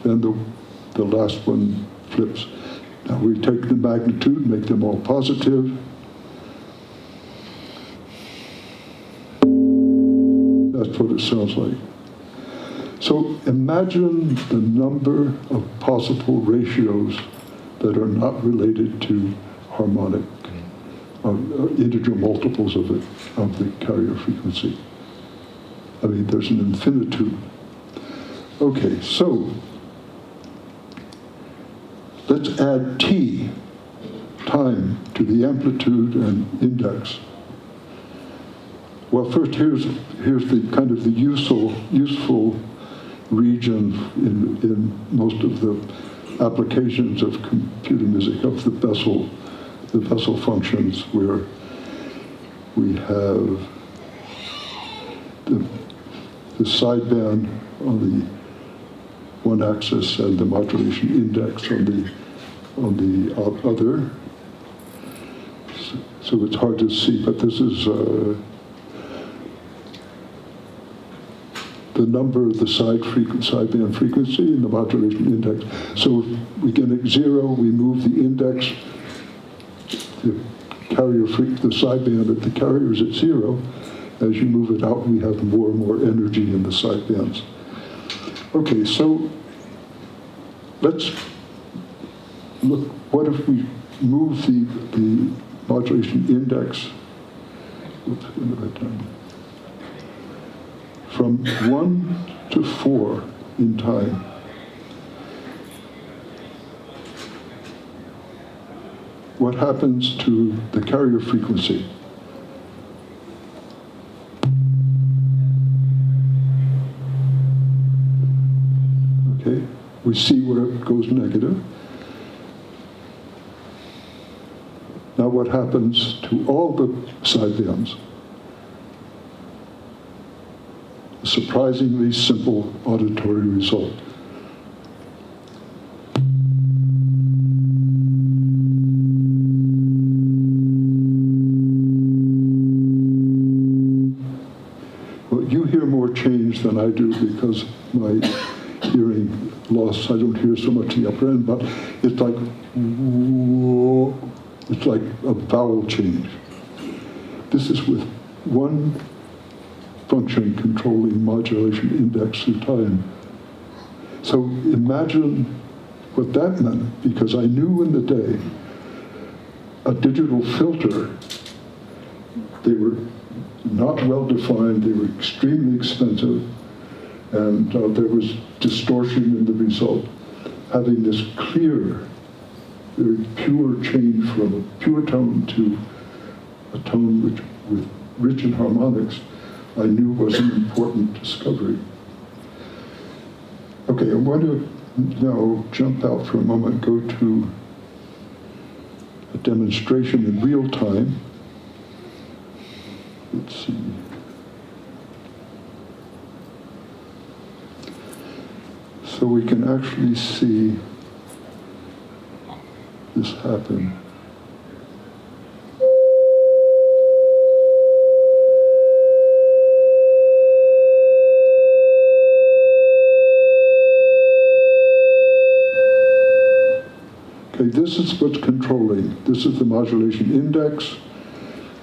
then the last one flips. Now we take the magnitude, make them all positive. That's what it sounds like. So imagine the number of possible ratios that are not related to harmonic, integer multiples of the carrier frequency. I mean, there's an infinitude. Okay, so let's add t, time, to the amplitude and index. Well, first here's the kind of the useful region in most of the applications of computer music of the Bessel functions, where we have the sideband on the one axis and the modulation index on the other. so it's hard to see, but this is the number of the sideband frequency and the modulation index. So if we get it 0, we move the index, the sideband at the carrier is at 0. As you move it out, we have more and more energy in the sidebands. Okay, so let's look, what if we move the modulation index, oops, what have I done? From 1 to 4 in time. What happens to the carrier frequency? Okay, we see where it goes negative. Now what happens to all the sidebands? A surprisingly simple auditory result. Well, you hear more change than I do because my hearing loss, I don't hear so much the upper end, but it's like, it's like a vowel change. This is with one function controlling modulation index through time. So imagine what that meant, because I knew in the day a digital filter, they were not well defined, they were extremely expensive, and there was distortion in the result. Having this clear, very pure change from a pure tone to a tone which, with rich in harmonics, I knew was an important discovery. Okay, I want to now jump out for a moment, go to a demonstration in real time. Let's see. So we can actually see this happen. Okay, this is what's controlling. This is the modulation index.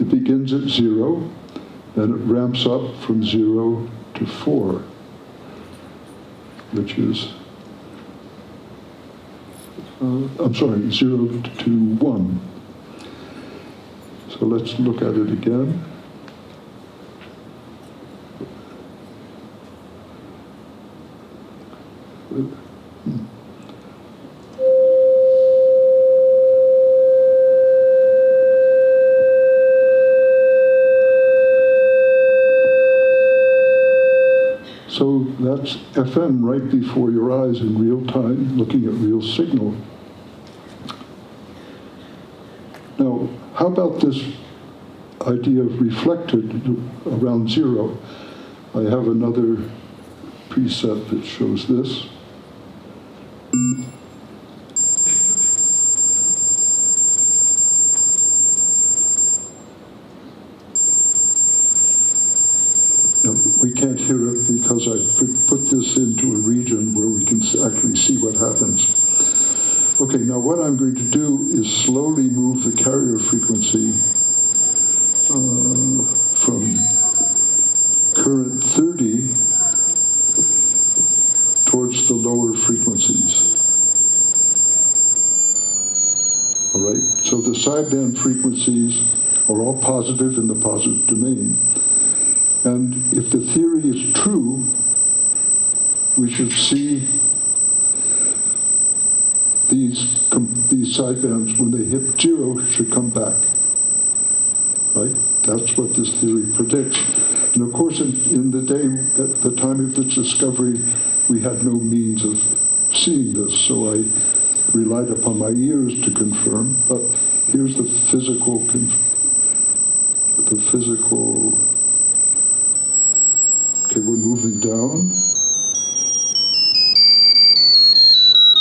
It begins at 0, then it ramps up from 0 to 4, which is, 0 to 1. So let's look at it again. So that's FM right before your eyes in real time, looking at real signal. Now, how about this idea of reflected around 0? I have another preset that shows this. We can't hear it because I put this into a region where we can actually see what happens. Okay, now what I'm going to do is slowly move the carrier frequency from current 30 towards the lower frequencies. All right, so the sideband frequencies are all positive in the positive domain. And if the theory is true, we should see these sidebands, when they hit 0, should come back, right? That's what this theory predicts. And of course, in the day, at the time of this discovery, we had no means of seeing this, so I relied upon my ears to confirm, but here's the physical, okay, we're moving down.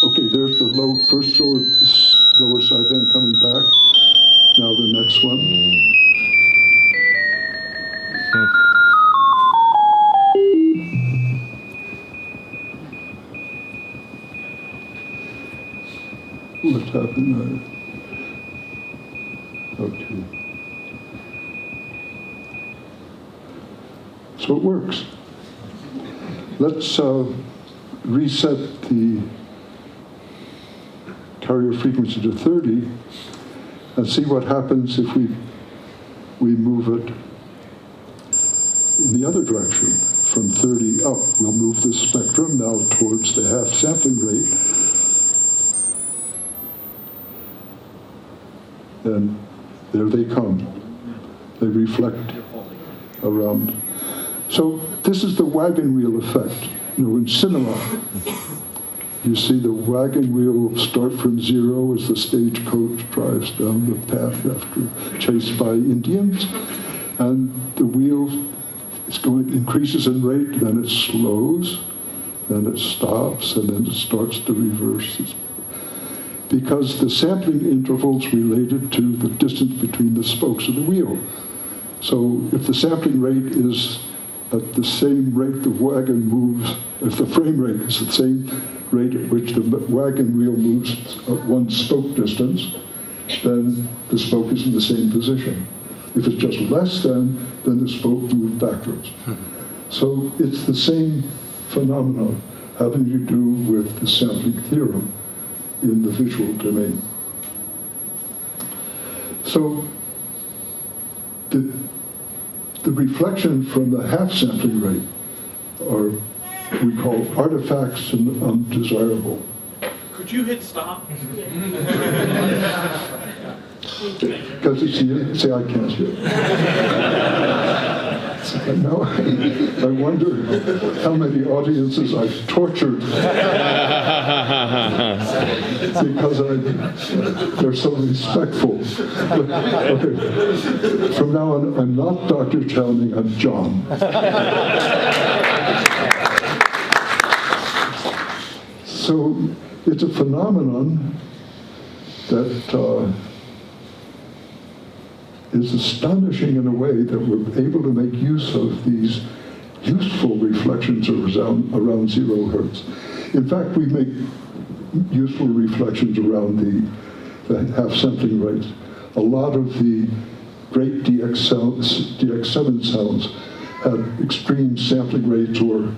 Okay, there's the low, first lower sideband coming back. Now the next one. What's happened there? Okay. So it works. Let's reset the carrier frequency to 30 and see what happens if we move it in the other direction, from 30 up. We'll move the spectrum now towards the half sampling rate. And there they come. They reflect around. So this is the wagon wheel effect. You know, in cinema, you see the wagon wheel start from zero as the stagecoach drives down the path after chased by Indians, and the wheel increases in rate, then it slows, then it stops, and then it starts to reverse. Because the sampling interval's related to the distance between the spokes of the wheel. So if the sampling rate is at the same rate the wagon moves, if the frame rate is the same rate at which the wagon wheel moves at one spoke distance, then the spoke is in the same position. If it's just less than, then the spoke moves backwards. So it's the same phenomenon having to do with the sampling theorem in the visual domain. So the reflection from the half sampling rate are, we call artifacts and undesirable. Could you hit stop? Because see, I can't hear. Now, I wonder how many audiences I've tortured because they're so respectful. Okay. From now on, I'm not Dr. Chowning, I'm John. So it's a phenomenon that is astonishing in a way that we're able to make use of these useful reflections around 0 hertz. In fact, we make useful reflections around the half sampling rates. A lot of the great DX7 sounds had extreme sampling rates or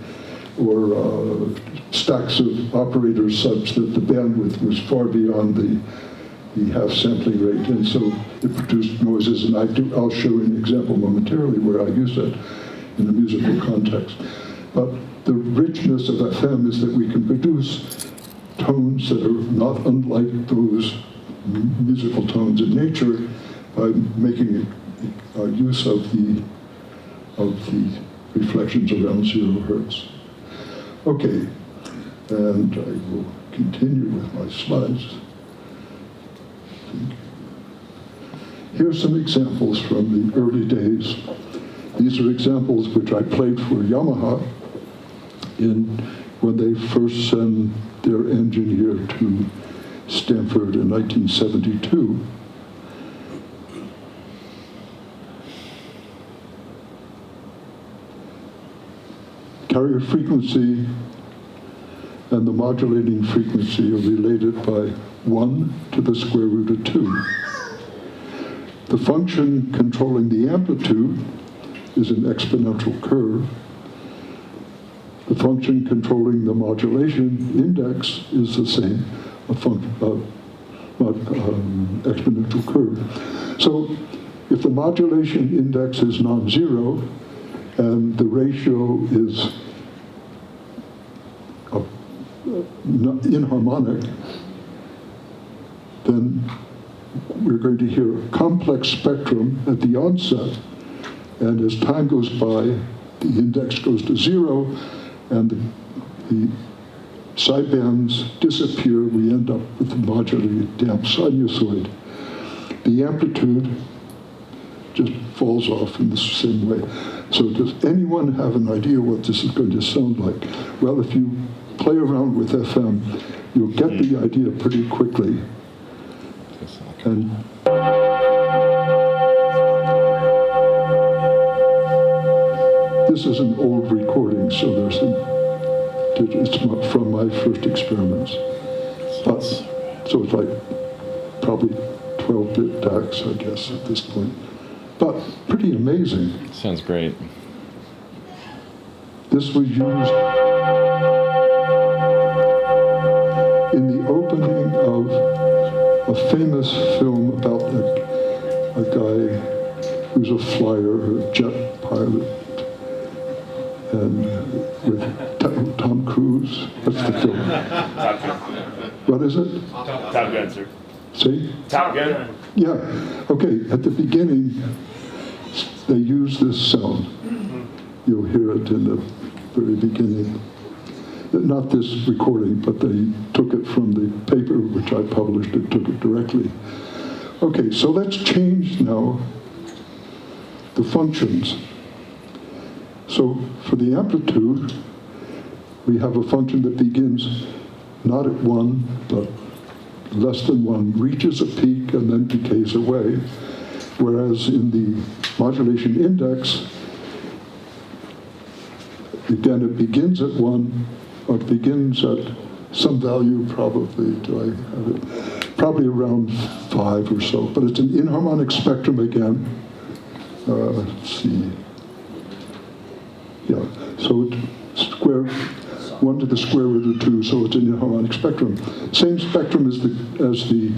stacks of operators such that the bandwidth was far beyond the half sampling rate, and so it produced noises, and I'll show an example momentarily where I use that in a musical context. But the richness of FM is that we can produce tones that are not unlike those musical tones in nature by making use of the reflections around 0 hertz. Okay, and I will continue with my slides. Here's some examples from the early days. These are examples which I played for Yamaha when they first sent their engineer to Stanford in 1972. Carrier frequency and the modulating frequency are related by 1 to the square root of 2. The function controlling the amplitude is an exponential curve. The function controlling the modulation index is the same, exponential curve. So if the modulation index is non-zero and the ratio is inharmonic, then we're going to hear a complex spectrum at the onset, and as time goes by, the index goes to 0, and the sidebands disappear. We end up with a modulated damp sinusoid. The amplitude just falls off in the same way. So does anyone have an idea what this is going to sound like? Well, if you play around with FM, you'll get the idea pretty quickly. And this is an old recording, so it's from my first experiments. But, so it's like probably 12-bit DACs, I guess, at this point. But pretty amazing. Sounds great. This was used in the opening of a famous film about a guy who's a flyer, a jet pilot, and with Tom Cruise. What's the film? What is it? Top Gun, sir. See? Top Gun. Yeah. Okay. At the beginning, they use this sound. You'll hear it in the very beginning. Not this recording, but they took it from the paper which I published. It took it directly. Okay, so let's change now the functions. So for the amplitude, we have a function that begins not at 1, but less than 1, reaches a peak and then decays away. Whereas in the modulation index, again, it begins at 1, or it begins at some value, probably, do I have it? Probably around 5 or so, but it's an inharmonic spectrum again. Let's see. Yeah, so it's 1 to the square root of 2, so it's an inharmonic spectrum. Same spectrum as the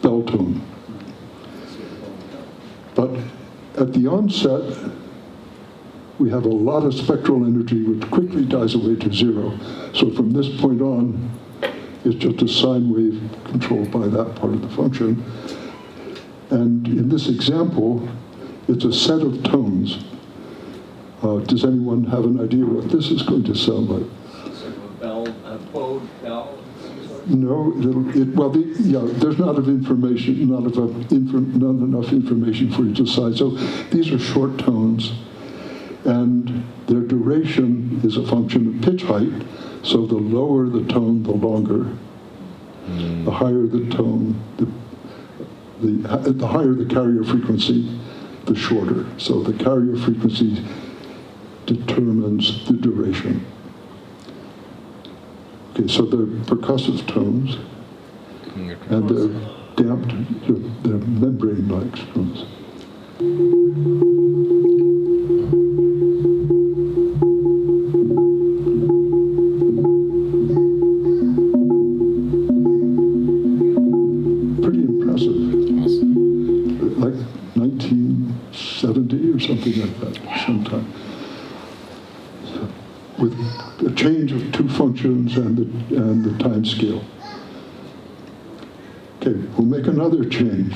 bell tone. But at the onset, we have a lot of spectral energy which quickly dies away to 0. So from this point on, it's just a sine wave controlled by that part of the function. And in this example, it's a set of tones. Does anyone have an idea what this is going to sound like? A bowed bell? No, there's not enough information for you to decide. So these are short tones, and their duration is a function of pitch height. So the lower the tone, the longer. The higher the tone, the higher the carrier frequency, the shorter. So the carrier frequency determines the duration. Okay, so they're percussive tones, and they're damped, they're membrane-like tones. Pretty impressive. Like 1970 or something like that, sometime. With a change of 2 functions and the time scale. Okay, we'll make another change.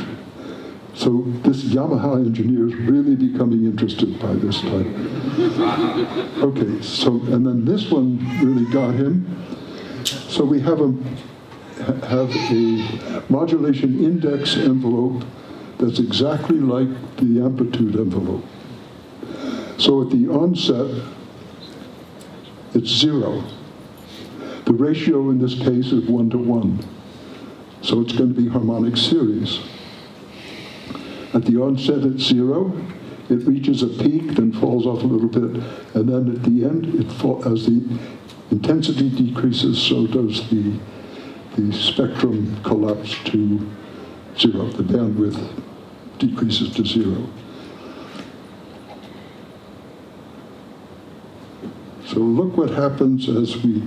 So this Yamaha engineer is really becoming interested by this time. Okay, so, and then this one really got him. So we have a modulation index envelope that's exactly like the amplitude envelope. So at the onset, it's 0. The ratio in this case is 1 to 1. So it's going to be harmonic series. At the onset, it's 0. It reaches a peak, then falls off a little bit. And then at the end, as the intensity decreases, so does the spectrum collapse to 0. The bandwidth decreases to 0. So look what happens as we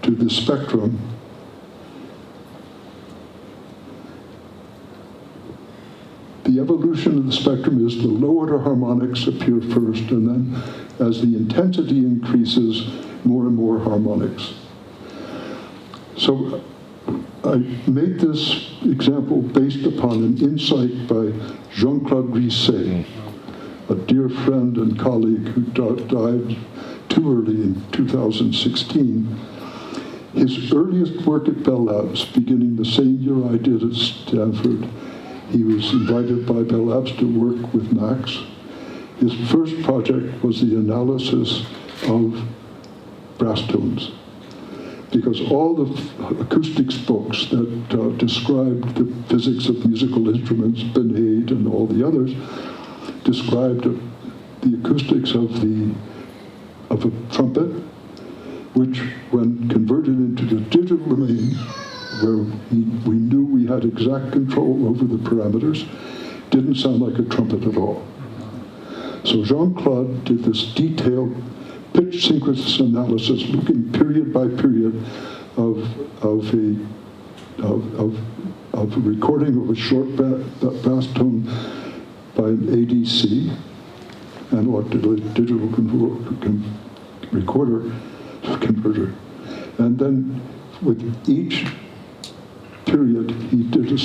to the spectrum. The evolution of the spectrum is the lower harmonics appear first, and then as the intensity increases, more and more harmonics. So I made this example based upon an insight by Jean-Claude Risset, a dear friend and colleague who died too early in 2016. His earliest work at Bell Labs, beginning the same year I did at Stanford, he was invited by Bell Labs to work with Max. His first project was the analysis of brass tones. because all the acoustics books that described the physics of musical instruments, Benade and all the others, described the acoustics of a trumpet, which, when converted into the digital domain, where we knew we had exact control over the parameters, didn't sound like a trumpet at all. So Jean-Claude did this detailed pitch synthesis analysis, looking period by period of a recording of a short bass tone by an ADC, analog to digital converter, and then with each period he did a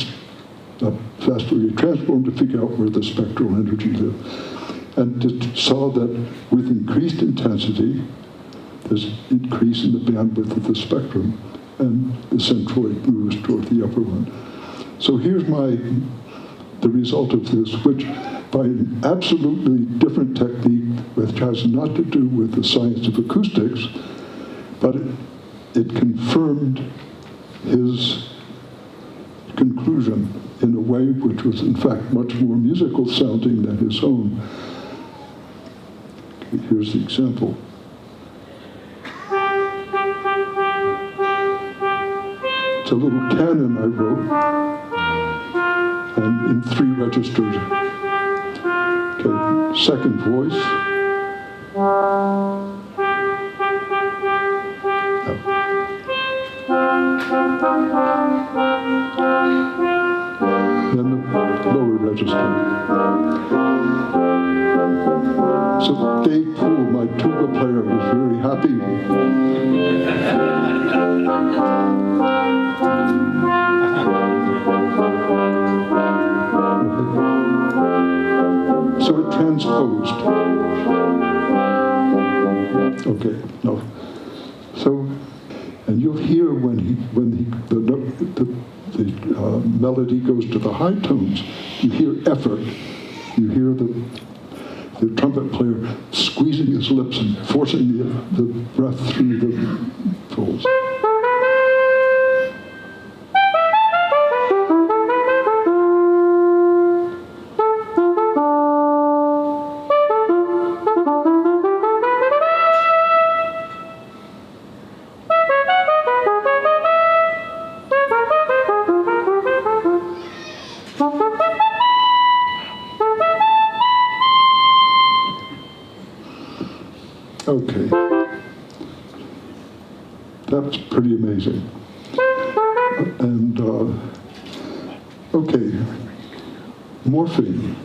fast Fourier transform to figure out where the spectral energy lived. And saw that with increased intensity, there's increase in the bandwidth of the spectrum, and the centroid moves toward the upper one. So here's the result of this, which by an absolutely different technique, which has not to do with the science of acoustics, but it confirmed his conclusion in a way which was in fact much more musical sounding than his own. Here's the example. It's a little canon I wrote, and in 3 registers. Okay, second voice. Then the lower register. So Dave Poole, my tuba player, was very happy. So it transposed. Okay, no. So, and you'll hear when the melody goes to the high tones, you hear effort. You hear the trumpet player squeezing his lips and forcing the breath through the folds. Okay, that's pretty amazing. And, okay, morphing.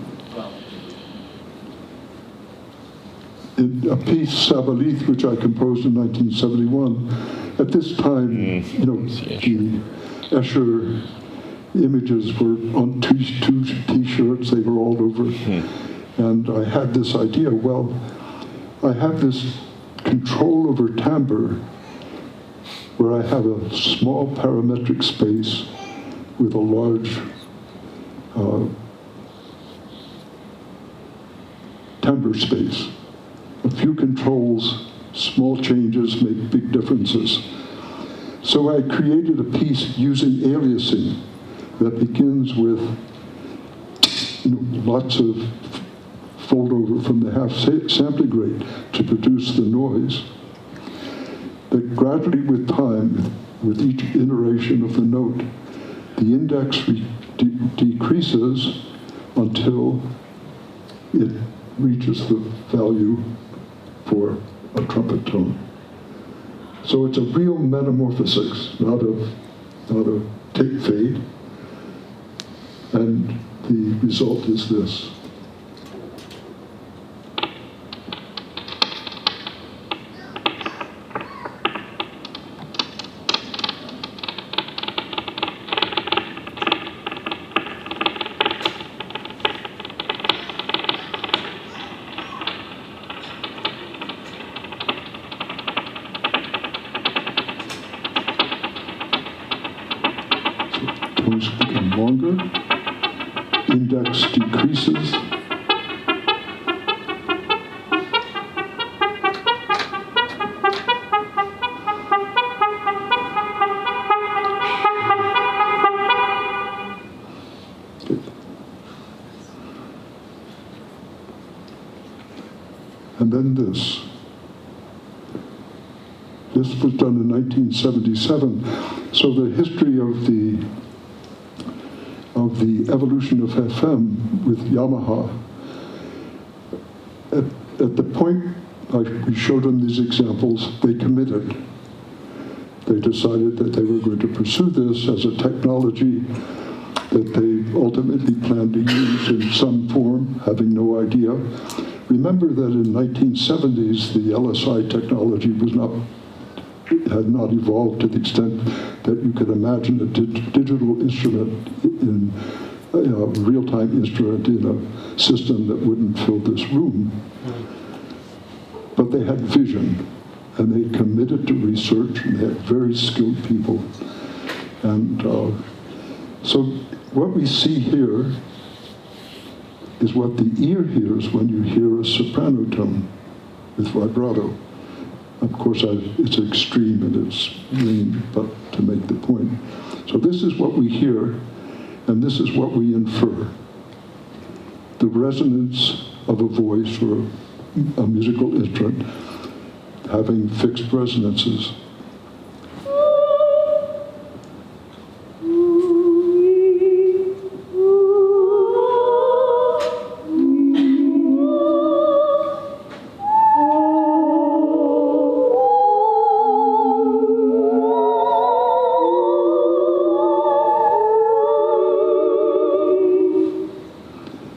In a piece, Sabalith, which I composed in 1971, at this time, the Escher images were on two T-shirts, they were all over. And I had this idea, well, I have this control over timbre where I have a small parametric space with a large timbre space. A few controls, small changes make big differences. So I created a piece using aliasing that begins with lots of fold over from the half sampling rate to produce the noise. That gradually with time, with each iteration of the note, the index decreases until it reaches the value for a trumpet tone. So it's a real metamorphosis, not a tape fade. And the result is this. Tones become longer, index decreases, then this. This was done in 1977. So the history of the evolution of FM with Yamaha, at the point we showed them these examples, they committed. They decided that they were going to pursue this as a technology that they ultimately planned to use in some form, having no idea. Remember that in 1970s, the LSI technology had not evolved to the extent that you could imagine a digital instrument in a real-time instrument in a system that wouldn't fill this room. But they had vision, and they committed to research, and they had very skilled people. And so what we see here is what the ear hears when you hear a soprano tone with vibrato. Of course, it's extreme in its range, but to make the point. So this is what we hear, and this is what we infer. The resonance of a voice or a musical instrument having fixed resonances.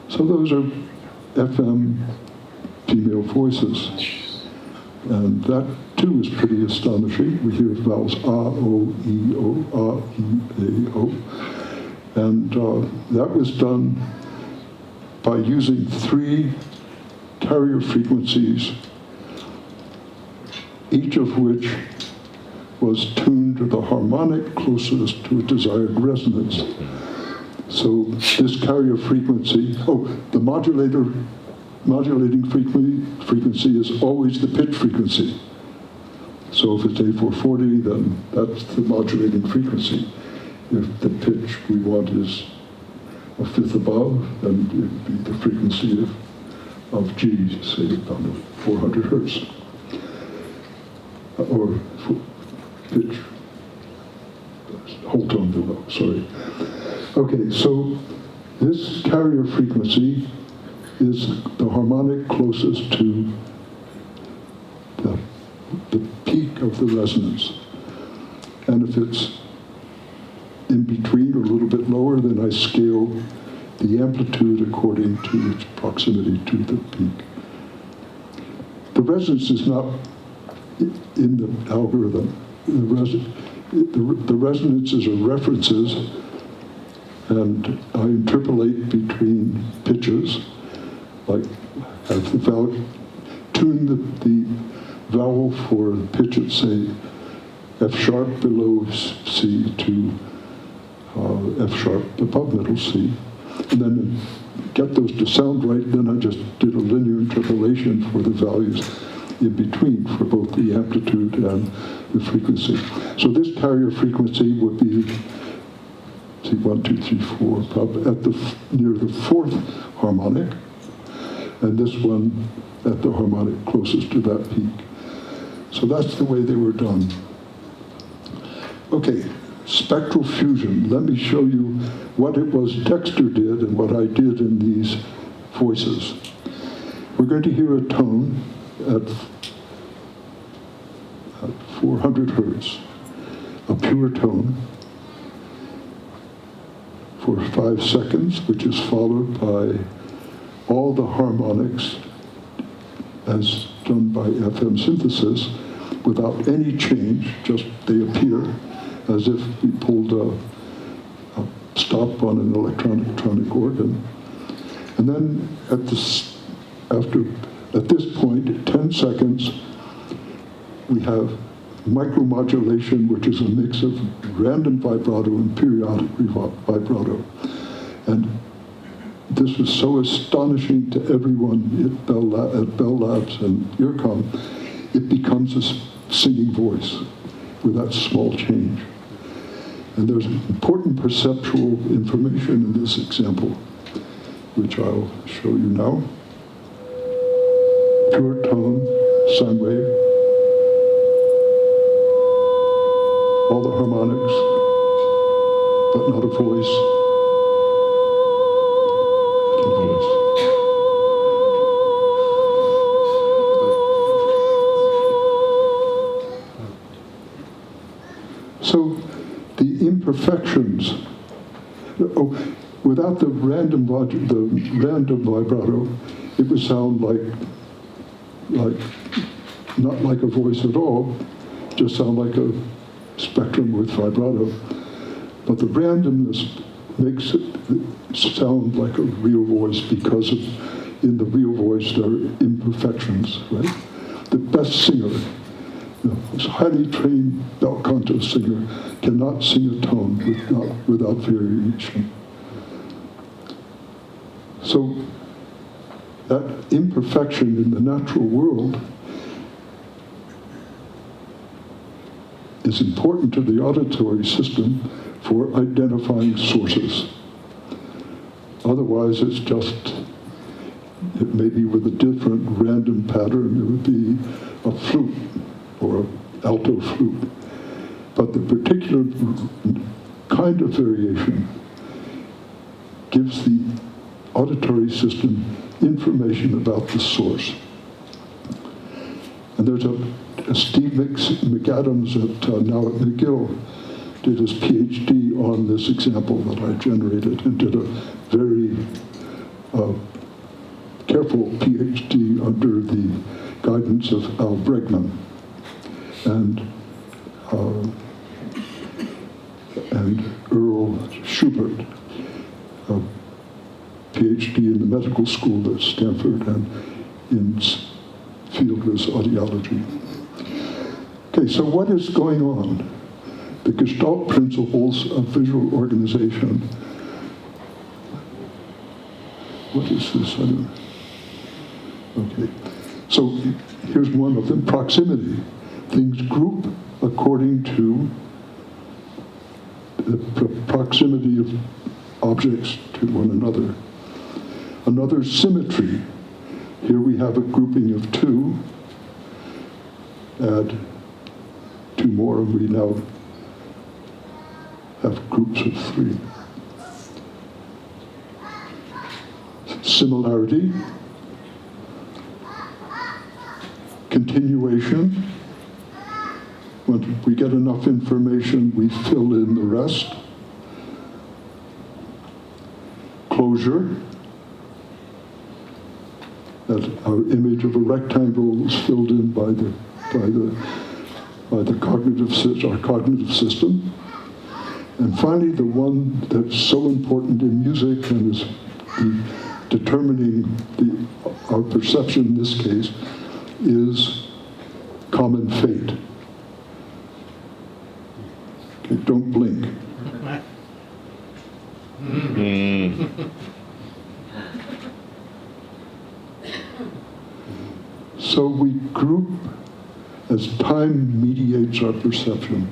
So those are FM female voices. And that, too, is pretty astonishing. We hear vowels A, O, E, O, A, E, A, O. And that was done by using 3 carrier frequencies, each of which was tuned to the harmonic closest to a desired resonance. So this carrier frequency, the modulating frequency is always the pitch frequency. So if it's A440, then that's the modulating frequency. If the pitch we want is a fifth above, then it would be the frequency of G, say about 400 hertz. Or pitch, whole tone below, sorry. Okay, so this carrier frequency is the harmonic closest to the peak of the resonance. And if it's in between or a little bit lower, then I scale the amplitude according to its proximity to the peak. The resonance is not in the algorithm. The resonances are references, and I interpolate between pitches, like have the vowel, tune the vowel for the pitch at, say, F sharp below C to F sharp above middle C, and then get those to sound right. Then I just did a linear interpolation for the values in between for both the amplitude and the frequency. So this carrier frequency would be, see, 1, 2, 3, 4, probably at near the 4th harmonic, and this one at the harmonic closest to that peak. So that's the way they were done. Okay, spectral fusion. Let me show you what it was Dexter did and what I did in these voices. We're going to hear a tone at 400 hertz, a pure tone, for 5 seconds, which is followed by all the harmonics as done by FM synthesis without any change, just they appear as if we pulled a stop on an electronic organ. And then at this point, 10 seconds, we have micromodulation, which is a mix of random vibrato and periodic vibrato. And this was so astonishing to everyone at Bell Labs and Earcom, it becomes a singing voice with that small change. And there's important perceptual information in this example, which I'll show you now. pure tone, sine wave, all the harmonics, but not a voice. So the imperfections, without the random vibrato, it would sound like not like a voice at all, just sound like a spectrum with vibrato. But the randomness makes it sound like a real voice because in the real voice there are imperfections, right? The best singer, this highly trained bel canto singer cannot sing a tone without variation. So that imperfection in the natural world is important to the auditory system for identifying sources. Otherwise, it may be with a different random pattern. It would be a flute or an alto flute. But the particular kind of variation gives the auditory system information about the source. And there's a Steve McAdams now at McGill did his PhD on this example that I generated and did a very careful PhD under the guidance of Al Bregman and Earl Schubert, a PhD in the medical school at Stanford and in field was audiology. Okay, so what is going on? The Gestalt principles of visual organization. What is this? I don't know. Okay, so here's one of them, proximity. Things group according to the proximity of objects to one another. Another, symmetry. Here we have a grouping of two. Add two more, and we now have groups of three. Similarity. Continuation. When we get enough information, we fill in the rest. Closure. That our image of a rectangle is filled in by our cognitive system. And finally, the one that's so important in music and is determining our perception in this case is common fate. Okay, don't blink. So we group as time mediates our perception.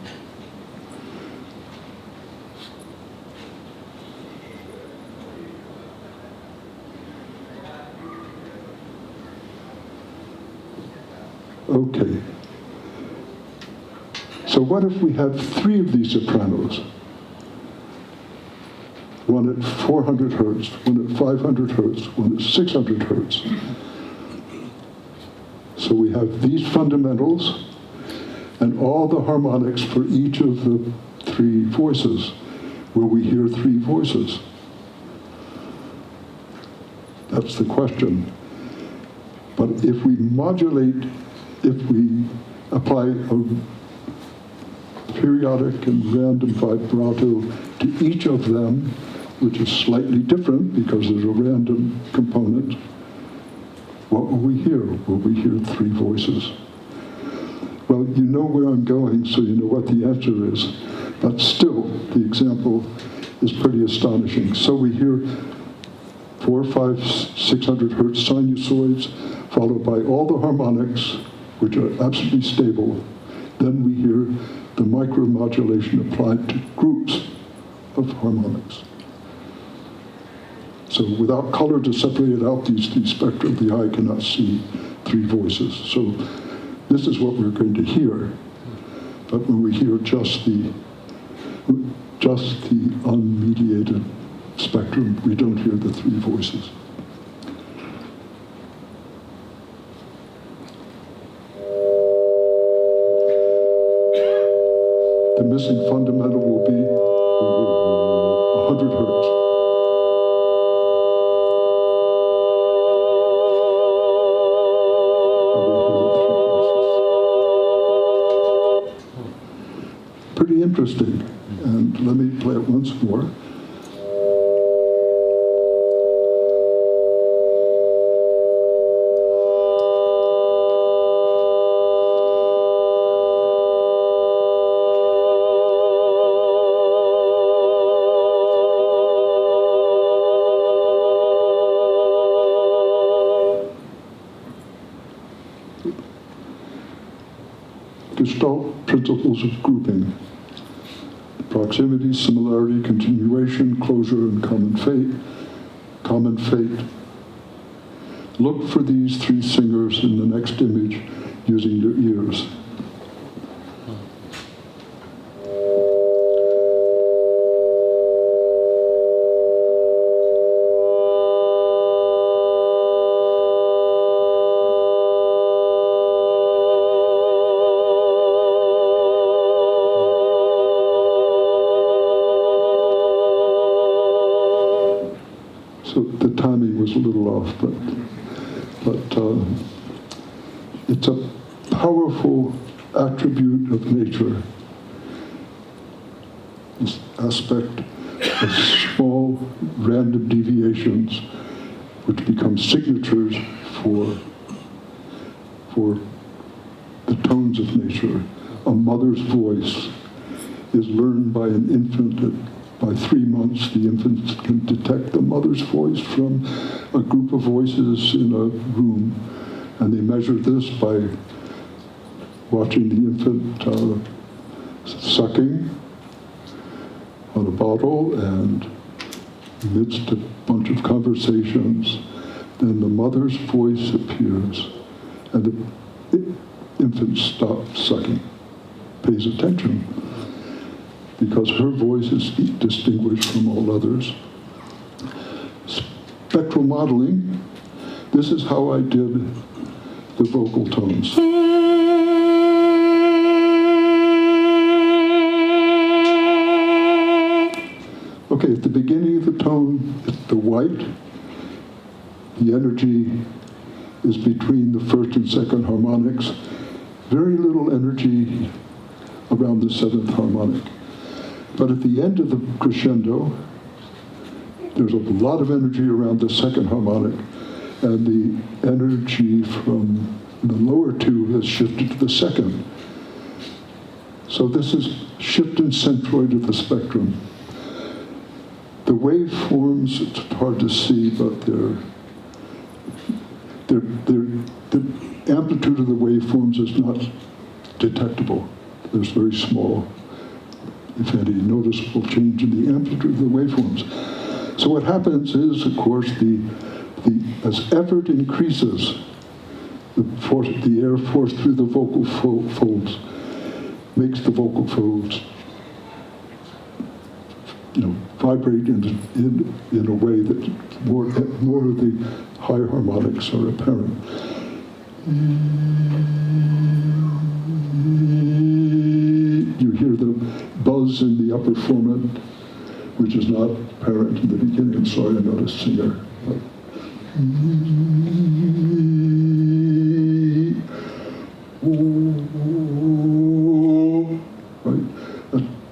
Okay. So what if we have three of these sopranos? One at 400 hertz, one at 500 hertz, one at 600 hertz. So we have these fundamentals and all the harmonics for each of the three voices. Will we hear three voices? That's the question. But if we modulate, if we apply a periodic and random vibrato to each of them, which is slightly different because there's a random component, what will we hear? Will we hear three voices? Well, you know where I'm going, so you know what the answer is. But still, the example is pretty astonishing. So we hear 400, 500, 600 hertz sinusoids, followed by all the harmonics, which are absolutely stable. Then we hear the micromodulation applied to groups of harmonics. So without color to separate out these spectra, the eye cannot see three voices. So this is what we're going to hear. But when we hear just the unmediated spectrum, we don't hear the three voices. The missing fundamental will be 100 hertz. Pretty interesting. And let me play it once more. Gestalt principles of grouping. Proximity, similarity, continuation, closure, and common fate. Common fate. Look for these three singers in the next image using your ears. So the timing was a little off, but it's a powerful attribute of nature, this aspect of small random deviations which become signatures for the tones of nature. A mother's voice is learned by an infant. By 3 months, the infant can detect the mother's voice from a group of voices in a room. And they measure this by watching the infant sucking on a bottle, and amidst a bunch of conversations, then the mother's voice appears, and the infant stops sucking, pays attention, because her voice is distinguished from all others. Spectral modeling, this is how I did the vocal tones. Okay, at the beginning of the tone, the white, the energy is between the first and second harmonics. Very little energy around the seventh harmonic. But at the end of the crescendo, there's a lot of energy around the second harmonic, and the energy from the lower two has shifted to the second. So this is shift in centroid of the spectrum. The waveforms, it's hard to see, but the amplitude of the waveforms is not detectable. There's very small, if any, noticeable change in the amplitude of the waveforms. So what happens is, of course, as effort increases, the air force through the vocal folds makes the vocal folds, vibrate in a way that more of the high harmonics are apparent. You hear the buzz in the upper formant, which is not apparent in the beginning. I'm sorry, I'm not a singer. Right?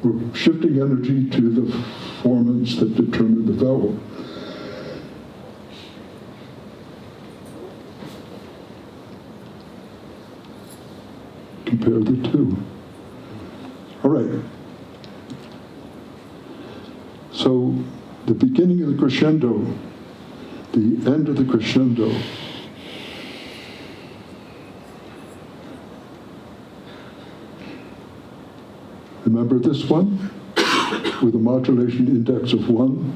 We're shifting energy to the formants that determine the vowel. Compare the two. All right. So the beginning of the crescendo, the end of the crescendo, remember this one? With a modulation index of 1,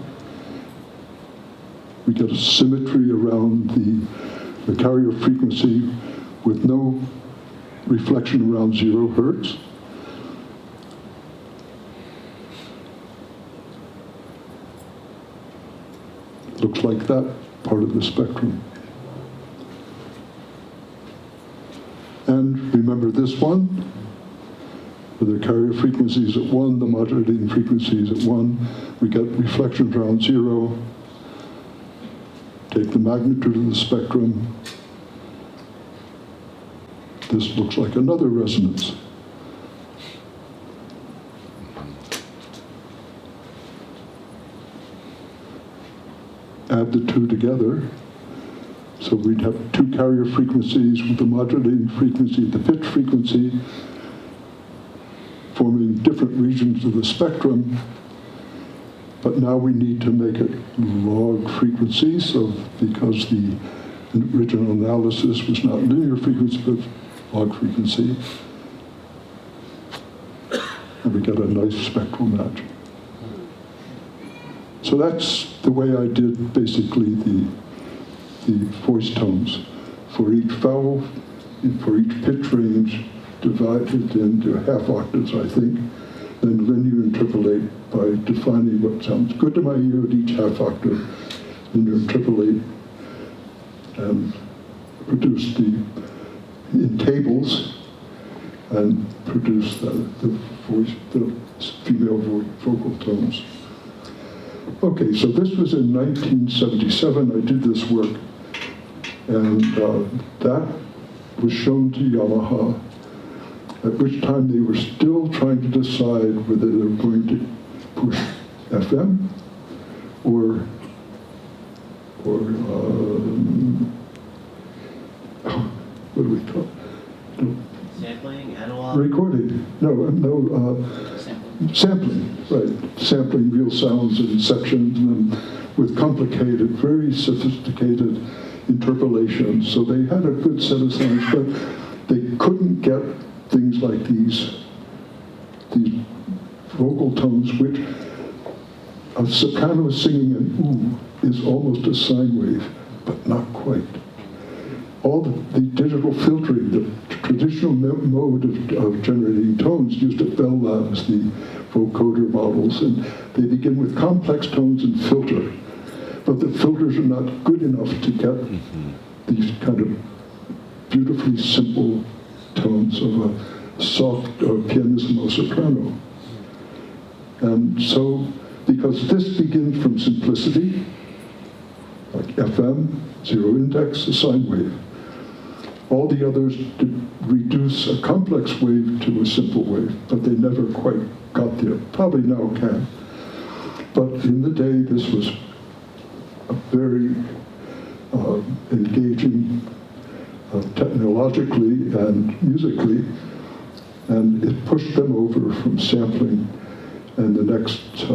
we get a symmetry around the carrier frequency with no reflection around 0 hertz. Looks like that part of the spectrum. And remember this one, where the carrier frequency is at 1, the modulating frequency is at 1. We get reflections around 0. Take the magnitude of the spectrum. This looks like another resonance. Add the two together. So we'd have 2 carrier frequencies with the modulating frequency, the pitch frequency, forming different regions of the spectrum. But now we need to make it log frequency, so because the original analysis was not linear frequency, but log frequency. And we get a nice spectral match. So that's the way I did basically the voice tones for each vowel, for each pitch range, divided into half octaves, I think, then linear interpolate by defining what sounds good to my ear at each half octave, linear interpolate, and produce in tables, and produce the female vocal tones. Okay, so this was in 1977. I did this work, and that was shown to Yamaha, at which time they were still trying to decide whether they were going to push FM or what do we call it? Sampling, analog? Recording. Sampling, right. Sampling real sounds in sections and with complicated, very sophisticated interpolations. So they had a good set of sounds, but they couldn't get things like these vocal tones, which a soprano singing an ooh is almost a sine wave, but not quite. All the digital filtering, the traditional mode of generating tones used at Bell Labs, the vocoder models, and they begin with complex tones and filter. But the filters are not good enough to get these kind of beautifully simple tones of a soft pianissimo soprano. And so, because this begins from simplicity, like FM, 0 index, a sine wave. All the others reduce a complex wave to a simple wave, but they never quite got there. Probably now can. But in the day, this was a very engaging technologically and musically, and it pushed them over from sampling, and the next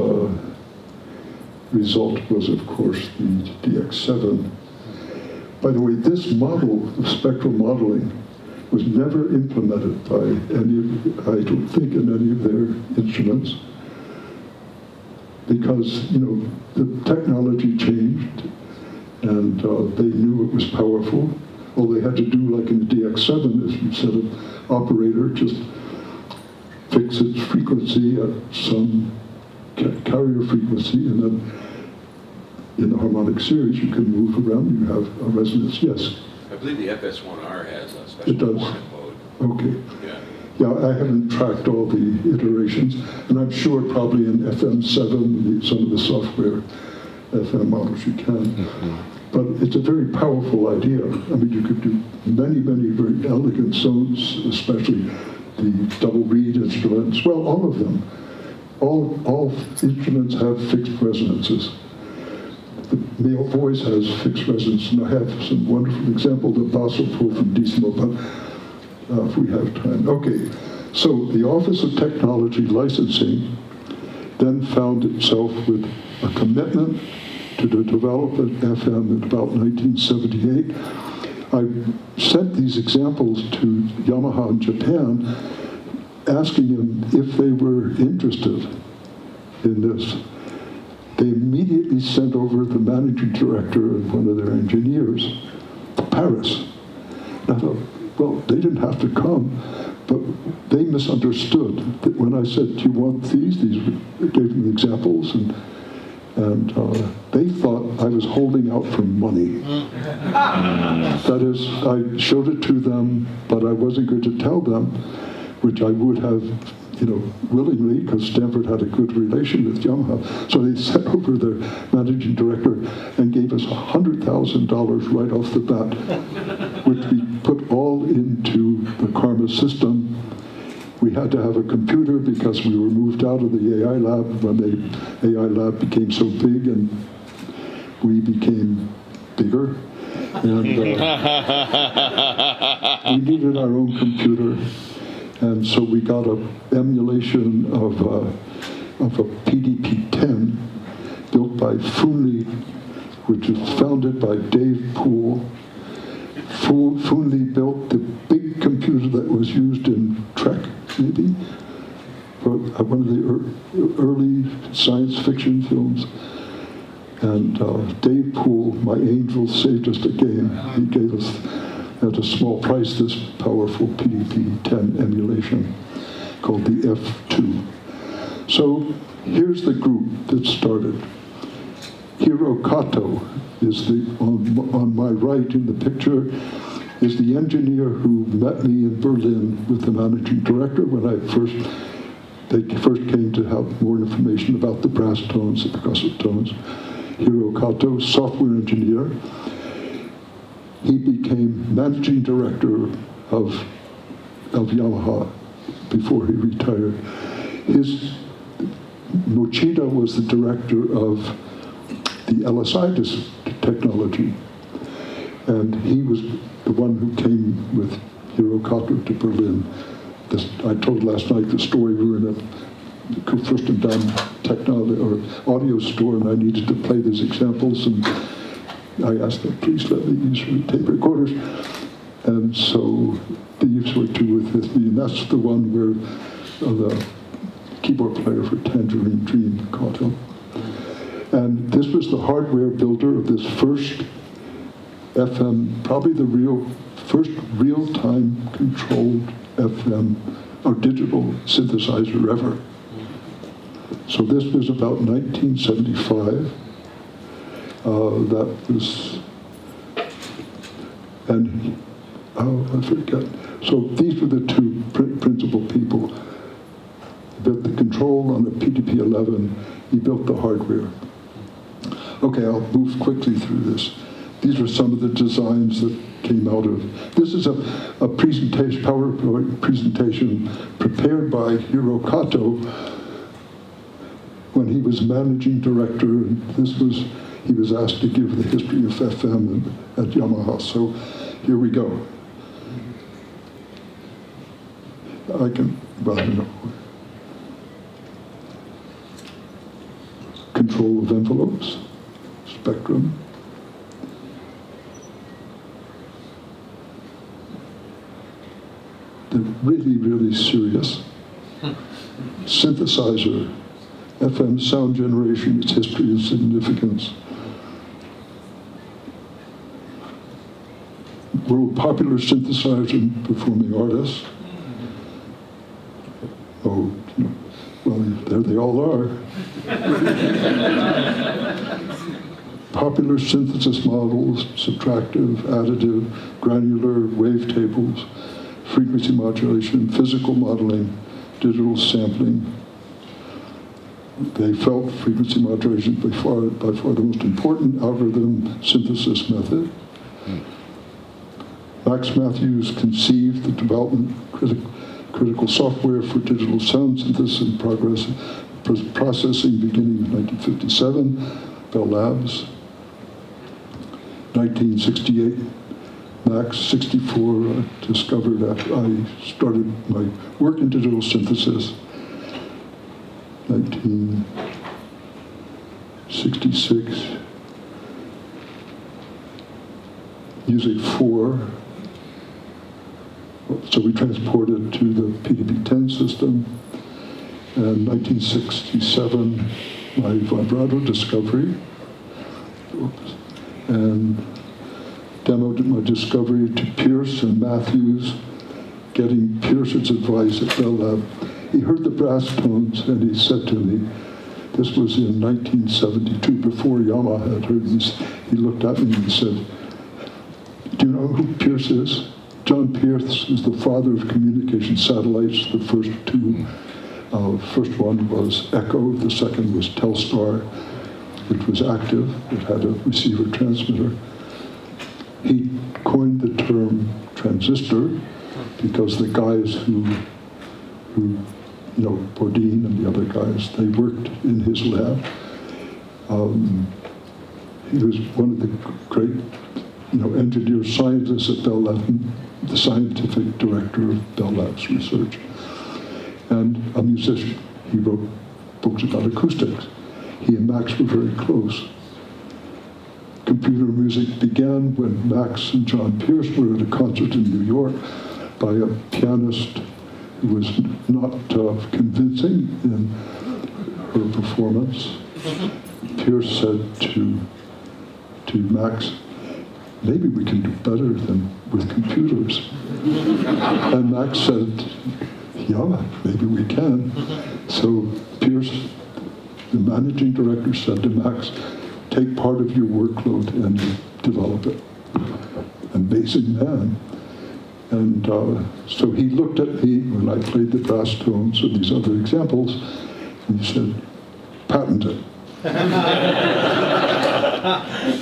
result was, of course, the DX7. By the way, this model of spectral modeling was never implemented by I don't think, in any of their instruments, because, the technology changed, and they knew it was powerful. All they had to do, like in the DX7, is instead of operator, just fix its frequency at some carrier frequency, and then in the harmonic series, you can move around, you have a resonance, yes. I believe the FS1R has a special harmonic mode. Okay. Yeah. Yeah, I haven't tracked all the iterations, and I'm sure probably in FM7, some of the software FM models you can. But it's a very powerful idea. I mean, you could do many, many very elegant tones, especially the double reed instruments. Well, all of them. All instruments have fixed resonances. The male voice has fixed resonance, and I have some wonderful example, the Bessel Functions, but if we have time. Okay, so the Office of Technology Licensing then found itself with a commitment to develop an FM in about 1978. I sent these examples to Yamaha in Japan, asking them if they were interested in this. They immediately sent over the managing director and one of their engineers to Paris. And I thought, Well, they didn't have to come, but they misunderstood that when I said, do you want these? I gave them examples, and they thought I was holding out for money. That is, I showed it to them, but I wasn't going to tell them, which I would have, willingly, because Stanford had a good relation with Yamaha. So they sent over their managing director and gave us $100,000 right off the bat, which we put all into the Karma system. We had to have a computer because we were moved out of the AI lab when the AI lab became so big, and we became bigger. And we needed our own computer. And so we got an emulation of a PDP-10 built by Funli, which was founded by Dave Poole. Funli built the big computer that was used in Trek, maybe, for one of the early science fiction films. And Dave Poole, my angel, saved us the game. He gave us, at a small price, this powerful PDP-10 emulation called the F2. So here's the group that started. Hiro Kato is on my right in the picture, is the engineer who met me in Berlin with the managing director when they first came to have more information about the brass tones, the percussive tones. Hiro Kato, software engineer. He became managing director of Yamaha before he retired. Mochida was the director of the LSI technology, and he was the one who came with Hiro Kato to Berlin. I told last night the story. We were in a first and done technology or audio store, and I needed to play these examples, and I asked them, please let me use tape recorders. And so these were two with me, and that's the one where the keyboard player for Tangerine Dream caught him. And this was the hardware builder of this first FM, probably the first real-time controlled FM or digital synthesizer ever. So this was about 1975. That was, and I forget. So these were the two principal people. He built the control on the PDP-11. He built the hardware. Okay, I'll move quickly through this. These are some of the designs that came out of. This is a presentation, PowerPoint presentation prepared by Hiro Kato when he was managing director, and he was asked to give the history of FM at Yamaha. So here we go. I don't know. Control of envelopes, spectrum. They're really, really serious. Synthesizer, FM sound generation, its history and significance. World popular synthesizer and performing artists. Oh, well, there they all are. Popular synthesis models, subtractive, additive, granular, wavetables, frequency modulation, physical modeling, digital sampling. They felt frequency modulation by far the most important algorithm synthesis method. Max Matthews conceived the development critical software for digital sound synthesis and processing beginning in 1957, Bell Labs. 1968, Max 64 discovered after I started my work in digital synthesis. 1966, Music 4. So we transported to the PDP-10 system. And 1967, my vibrato discovery. Oops. And demoed my discovery to Pierce and Matthews, getting Pierce's advice at Bell Lab. He heard the brass tones and he said to me, this was in 1972, before Yamaha had heard this, he looked at me and said, do you know who Pierce is? John Pierce is the father of communication satellites, the first two. First one was Echo, the second was Telstar. It was active, it had a receiver transmitter. He coined the term transistor because the guys who Bodine and the other guys, they worked in his lab. He was one of the great, engineer scientists at Bell Labs, the scientific director of Bell Labs research, and a musician. He wrote books about acoustics. He and Max were very close. Computer music began when Max and John Pierce were at a concert in New York by a pianist who was not convincing in her performance. Pierce said to Max, maybe we can do better than with computers. And Max said, yeah, maybe we can. So Pierce, the managing director, said to Max, take part of your workload and develop it. Amazing man. And so he looked at me when I played the brass tones and these other examples, and he said, patent it.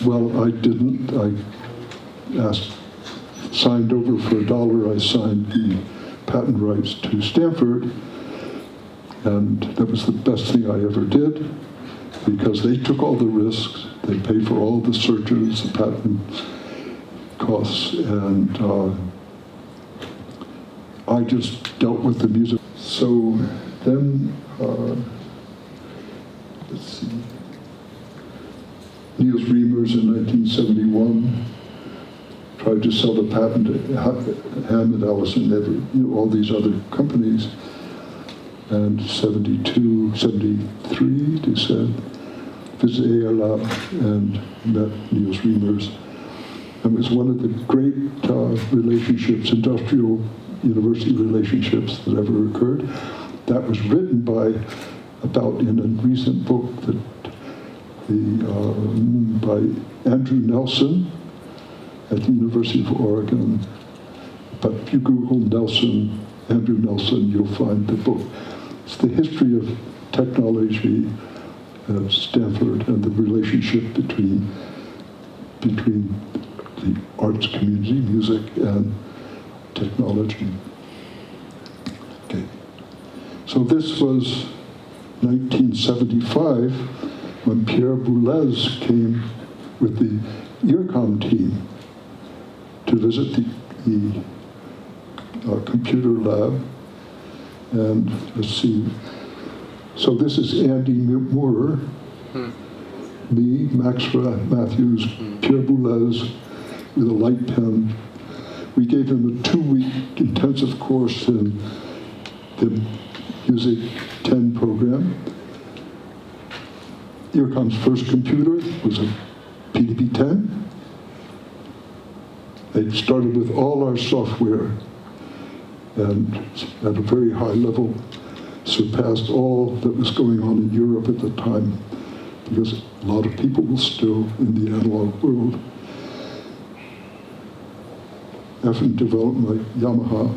Well, I didn't. I signed over for $1. I signed the patent rights to Stanford, and that was the best thing I ever did, because they took all the risks. They paid for all the searches, the patent costs, and I just dealt with the music. So then, let's see, Niels Reimers in 1971 tried to sell the patent to Hammond, Allison, all these other companies. And 72, 73, they said, visited AR Lab and met Niels Reimers. And it was one of the great relationships, industrial university relationships that ever occurred. That was written about in a recent book that by Andrew Nelson at the University of Oregon. But if you Google Nelson, Andrew Nelson, you'll find the book. It's the history of technology at Stanford and the relationship between the arts community, music, and technology. Okay. So this was 1975 when Pierre Boulez came with the EarCom team to visit the computer lab. And let's see. So this is Andy Moore, me, Max Matthews, Pierre Boulez with a light pen. We gave him a 2-week intensive course in the Music 10 program. EarCom's first computer was a PDP-10. They started with all our software and at a very high level surpassed all that was going on in Europe at the time, because a lot of people were still in the analog world. After development like Yamaha,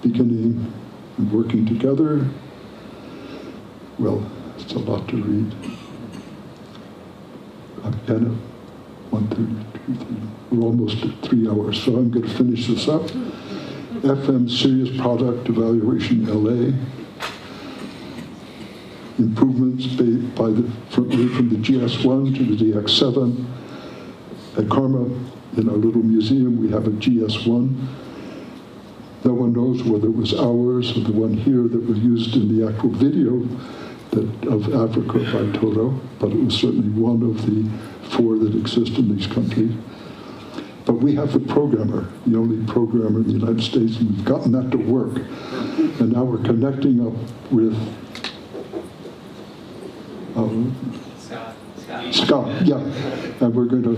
beginning and working together, well, it's a lot to read. Again, 1:30, 2:30. We're almost at 3 hours, so I'm going to finish this up. FM Serious Product Evaluation LA. Improvements from the GS1 to the DX7. At Karma, in our little museum, we have a GS1. No one knows whether it was ours or the one here that was used in the actual video of Africa by Toto, but it was certainly one of the 4 that exist in these countries. But we have the programmer, the only programmer in the United States, and we've gotten that to work. And now we're connecting up with Scott, yeah. And we're going to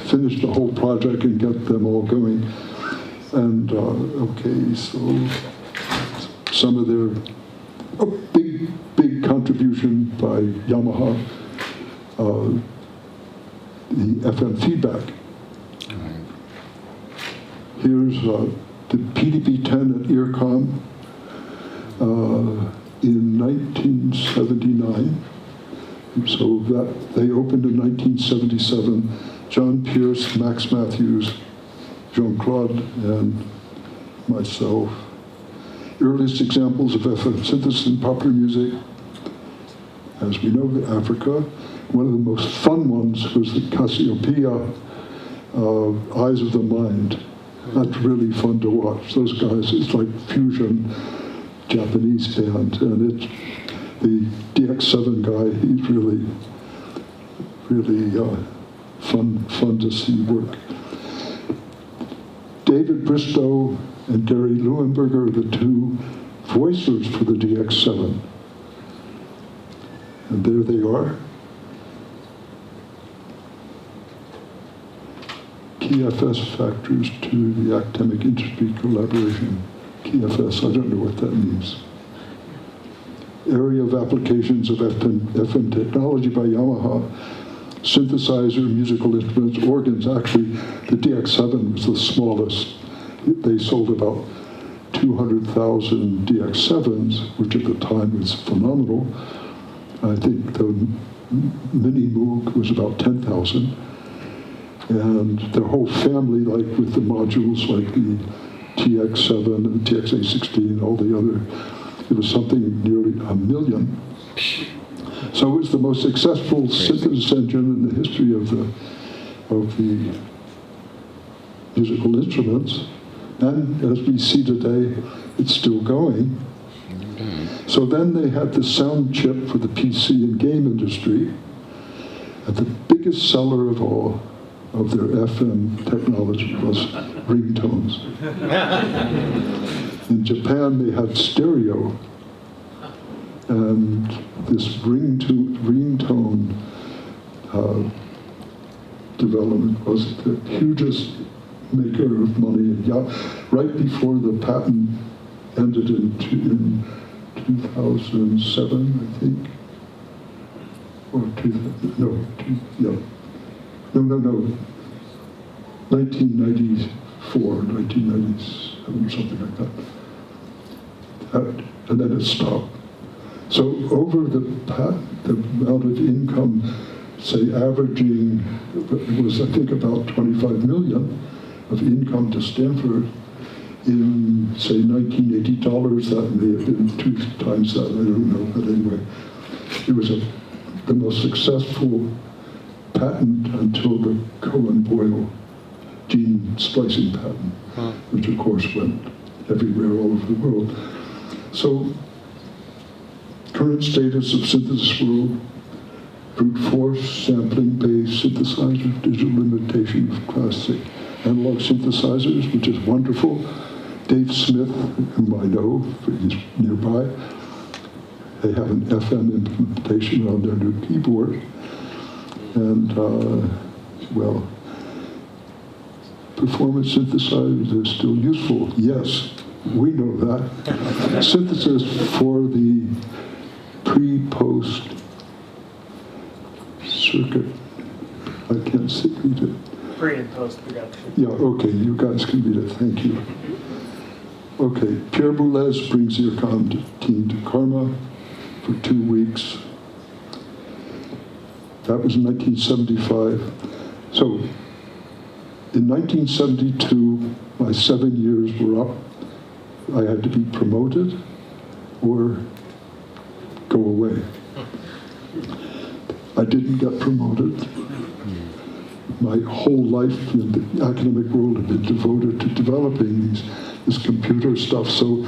finish the whole project and get them all going. And okay, so some of their big contribution by Yamaha, the FM feedback. Here's the PDB-10 at Earcom in 1979. So that they opened in 1977. John Pierce, Max Matthews, Jean-Claude, and myself. Earliest examples of FM synthesis in popular music, as we know, Africa. One of the most fun ones was the Cassiopeia, Eyes of the Mind. That's really fun to watch. Those guys, it's like fusion Japanese band, and it's the DX7 guy. He's really fun to see work. David Bristow and Gary Leuenberger are the two voicers for the DX7. And there they are. Key FS factors to the academic industry collaboration. Key FS, I don't know what that means. Area of applications of FM technology by Yamaha. Synthesizer, musical instruments, organs. Actually, the DX7 was the smallest. They sold about 200,000 DX7s, which at the time was phenomenal. I think the Mini Moog was about 10,000. And their whole family, like with the modules like the TX7 and the TX816, all the other, it was something nearly 1 million. So it was the most successful synthesis engine in the history of the musical instruments. And as we see today, it's still going. So then they had the sound chip for the PC and game industry. And the biggest seller of all of their FM technology was ringtones. In Japan, they had stereo. And this ringtone development was the hugest maker of money. Right before the patent ended in 2007, I think. Or 1994, 1997, something like that. And then it stopped. So over the amount of income, say averaging, it was I think about 25 million of income to Stanford in say $1980, that may have been 2 times that, I don't know, but anyway. It was the most successful patent until the Cohen-Boyle gene splicing patent, which of course went everywhere all over the world. So, current status of synthesis world: brute force, sampling-based synthesizers, digital imitation of classic analog synthesizers, which is wonderful. Dave Smith, whom I know, he's nearby, they have an FM implementation on their new keyboard. And, well, performance synthesizers are still useful. Yes, we know that. Synthesis for the pre-post circuit. I can't read it. Pre and post production. Yeah, okay, you guys can read it, thank you. Okay, Pierre Boulez brings the Earcom team to Karma for 2 weeks. That was in 1975. So, in 1972, my 7 years were up. I had to be promoted or go away. I didn't get promoted. My whole life in the academic world had been devoted to developing this computer stuff, so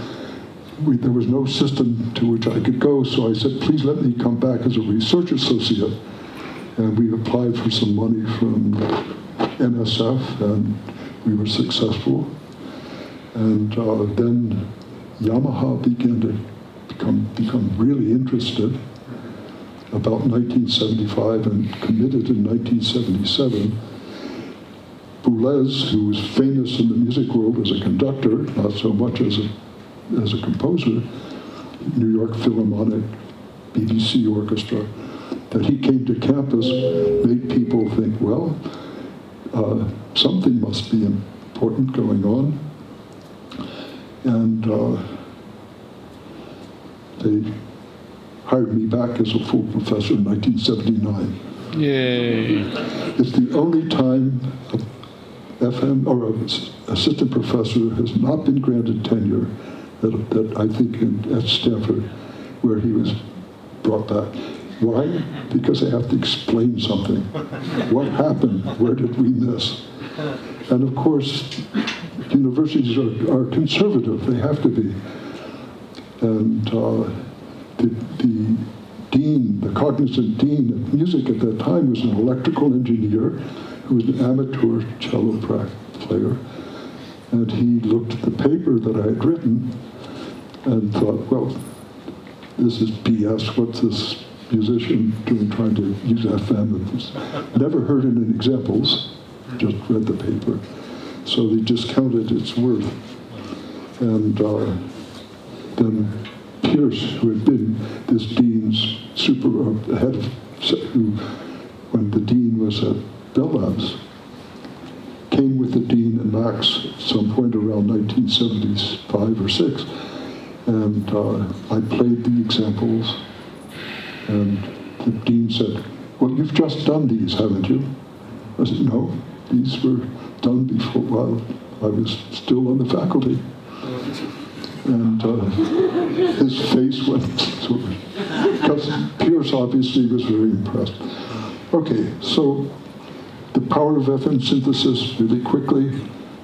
there was no system to which I could go, so I said, please let me come back as a research associate. And we applied for some money from NSF, and we were successful. And then Yamaha began to become really interested about 1975 and committed in 1977 Boulez, who was famous in the music world as a conductor, not so much as a composer, New York Philharmonic, BBC Orchestra, that he came to campus made people think, well, something must be important going on. And they hired me back as a full professor in 1979. Yay. It's the only time a FM or an assistant professor has not been granted tenure that I think at Stanford, where he was brought back. Why? Because they have to explain something. What happened? Where did we miss? And of course, universities are conservative. They have to be. And the dean, the cognizant dean of music at that time was an electrical engineer who was an amateur cello player. And he looked at the paper that I had written and thought, well, this is BS. What's this musician doing trying to use FM? Never heard any examples, just read the paper. So they discounted its worth. And then Pierce, who had been this dean's head of, when the dean was at Bell Labs, came with the dean and Max at some point around 1975 or 6, and I played the examples, and the dean said, well, you've just done these, haven't you? I said, no, these were done before, while I was still on the faculty. And his face went sort of, because Pierce obviously was very impressed. Okay, so the power of FM synthesis, really quickly: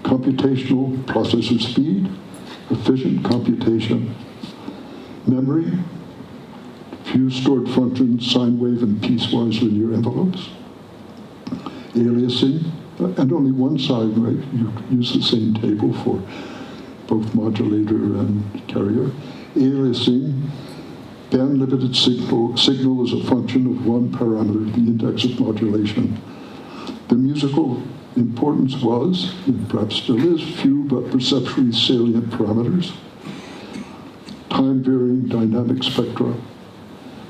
computational processor speed, efficient computation, memory, few stored functions, sine wave and piecewise linear envelopes, aliasing, and only one side, right? You use the same table for both modulator and carrier. Aliasing, band-limited signal is a function of one parameter, the index of modulation. The musical importance was, and perhaps still is, few but perceptually salient parameters. Time-varying dynamic spectra,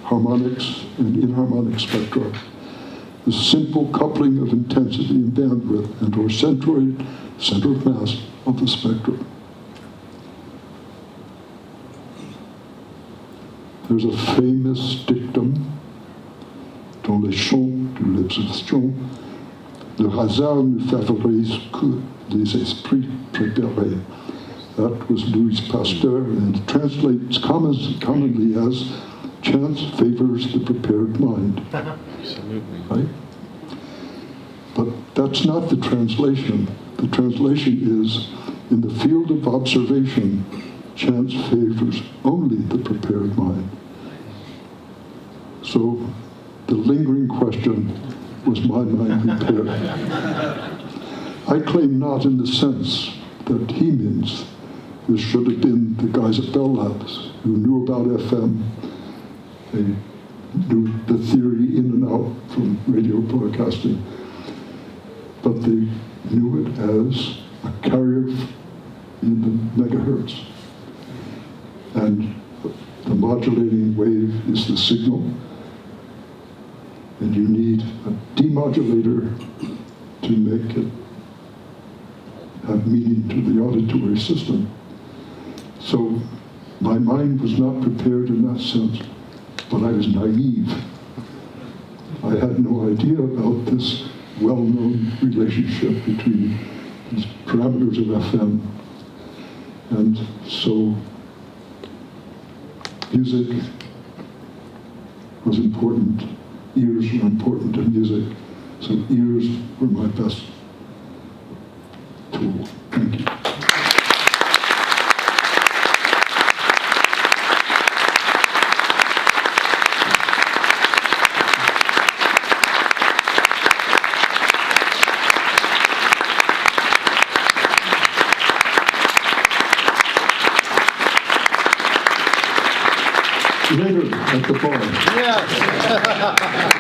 harmonics and inharmonic spectra. The simple coupling of intensity and bandwidth and or centroid, center of mass, of the spectrum. There's a famous dictum dans les champs de l'exhaustion, le hasard ne favorise que les esprits préparés. That was Louis Pasteur, and it translates commonly as chance favors the prepared mind. Absolutely. Right? But that's not the translation. The translation is, in the field of observation, chance favors only the prepared mind. So the lingering question, was my mind prepared? I claim not in the sense that he means. This should have been the guys at Bell Labs who knew about FM. They knew the theory in and out from radio broadcasting. But they knew it as a carrier in the megahertz. And the modulating wave is the signal. And you need a demodulator to make it have meaning to the auditory system. So my mind was not prepared in that sense, but I was naive. I had no idea about this well-known relationship between these parameters of FM. And so music was important. Ears were important to music. So ears were my best tool. Thank you. Later at the bar. Yes.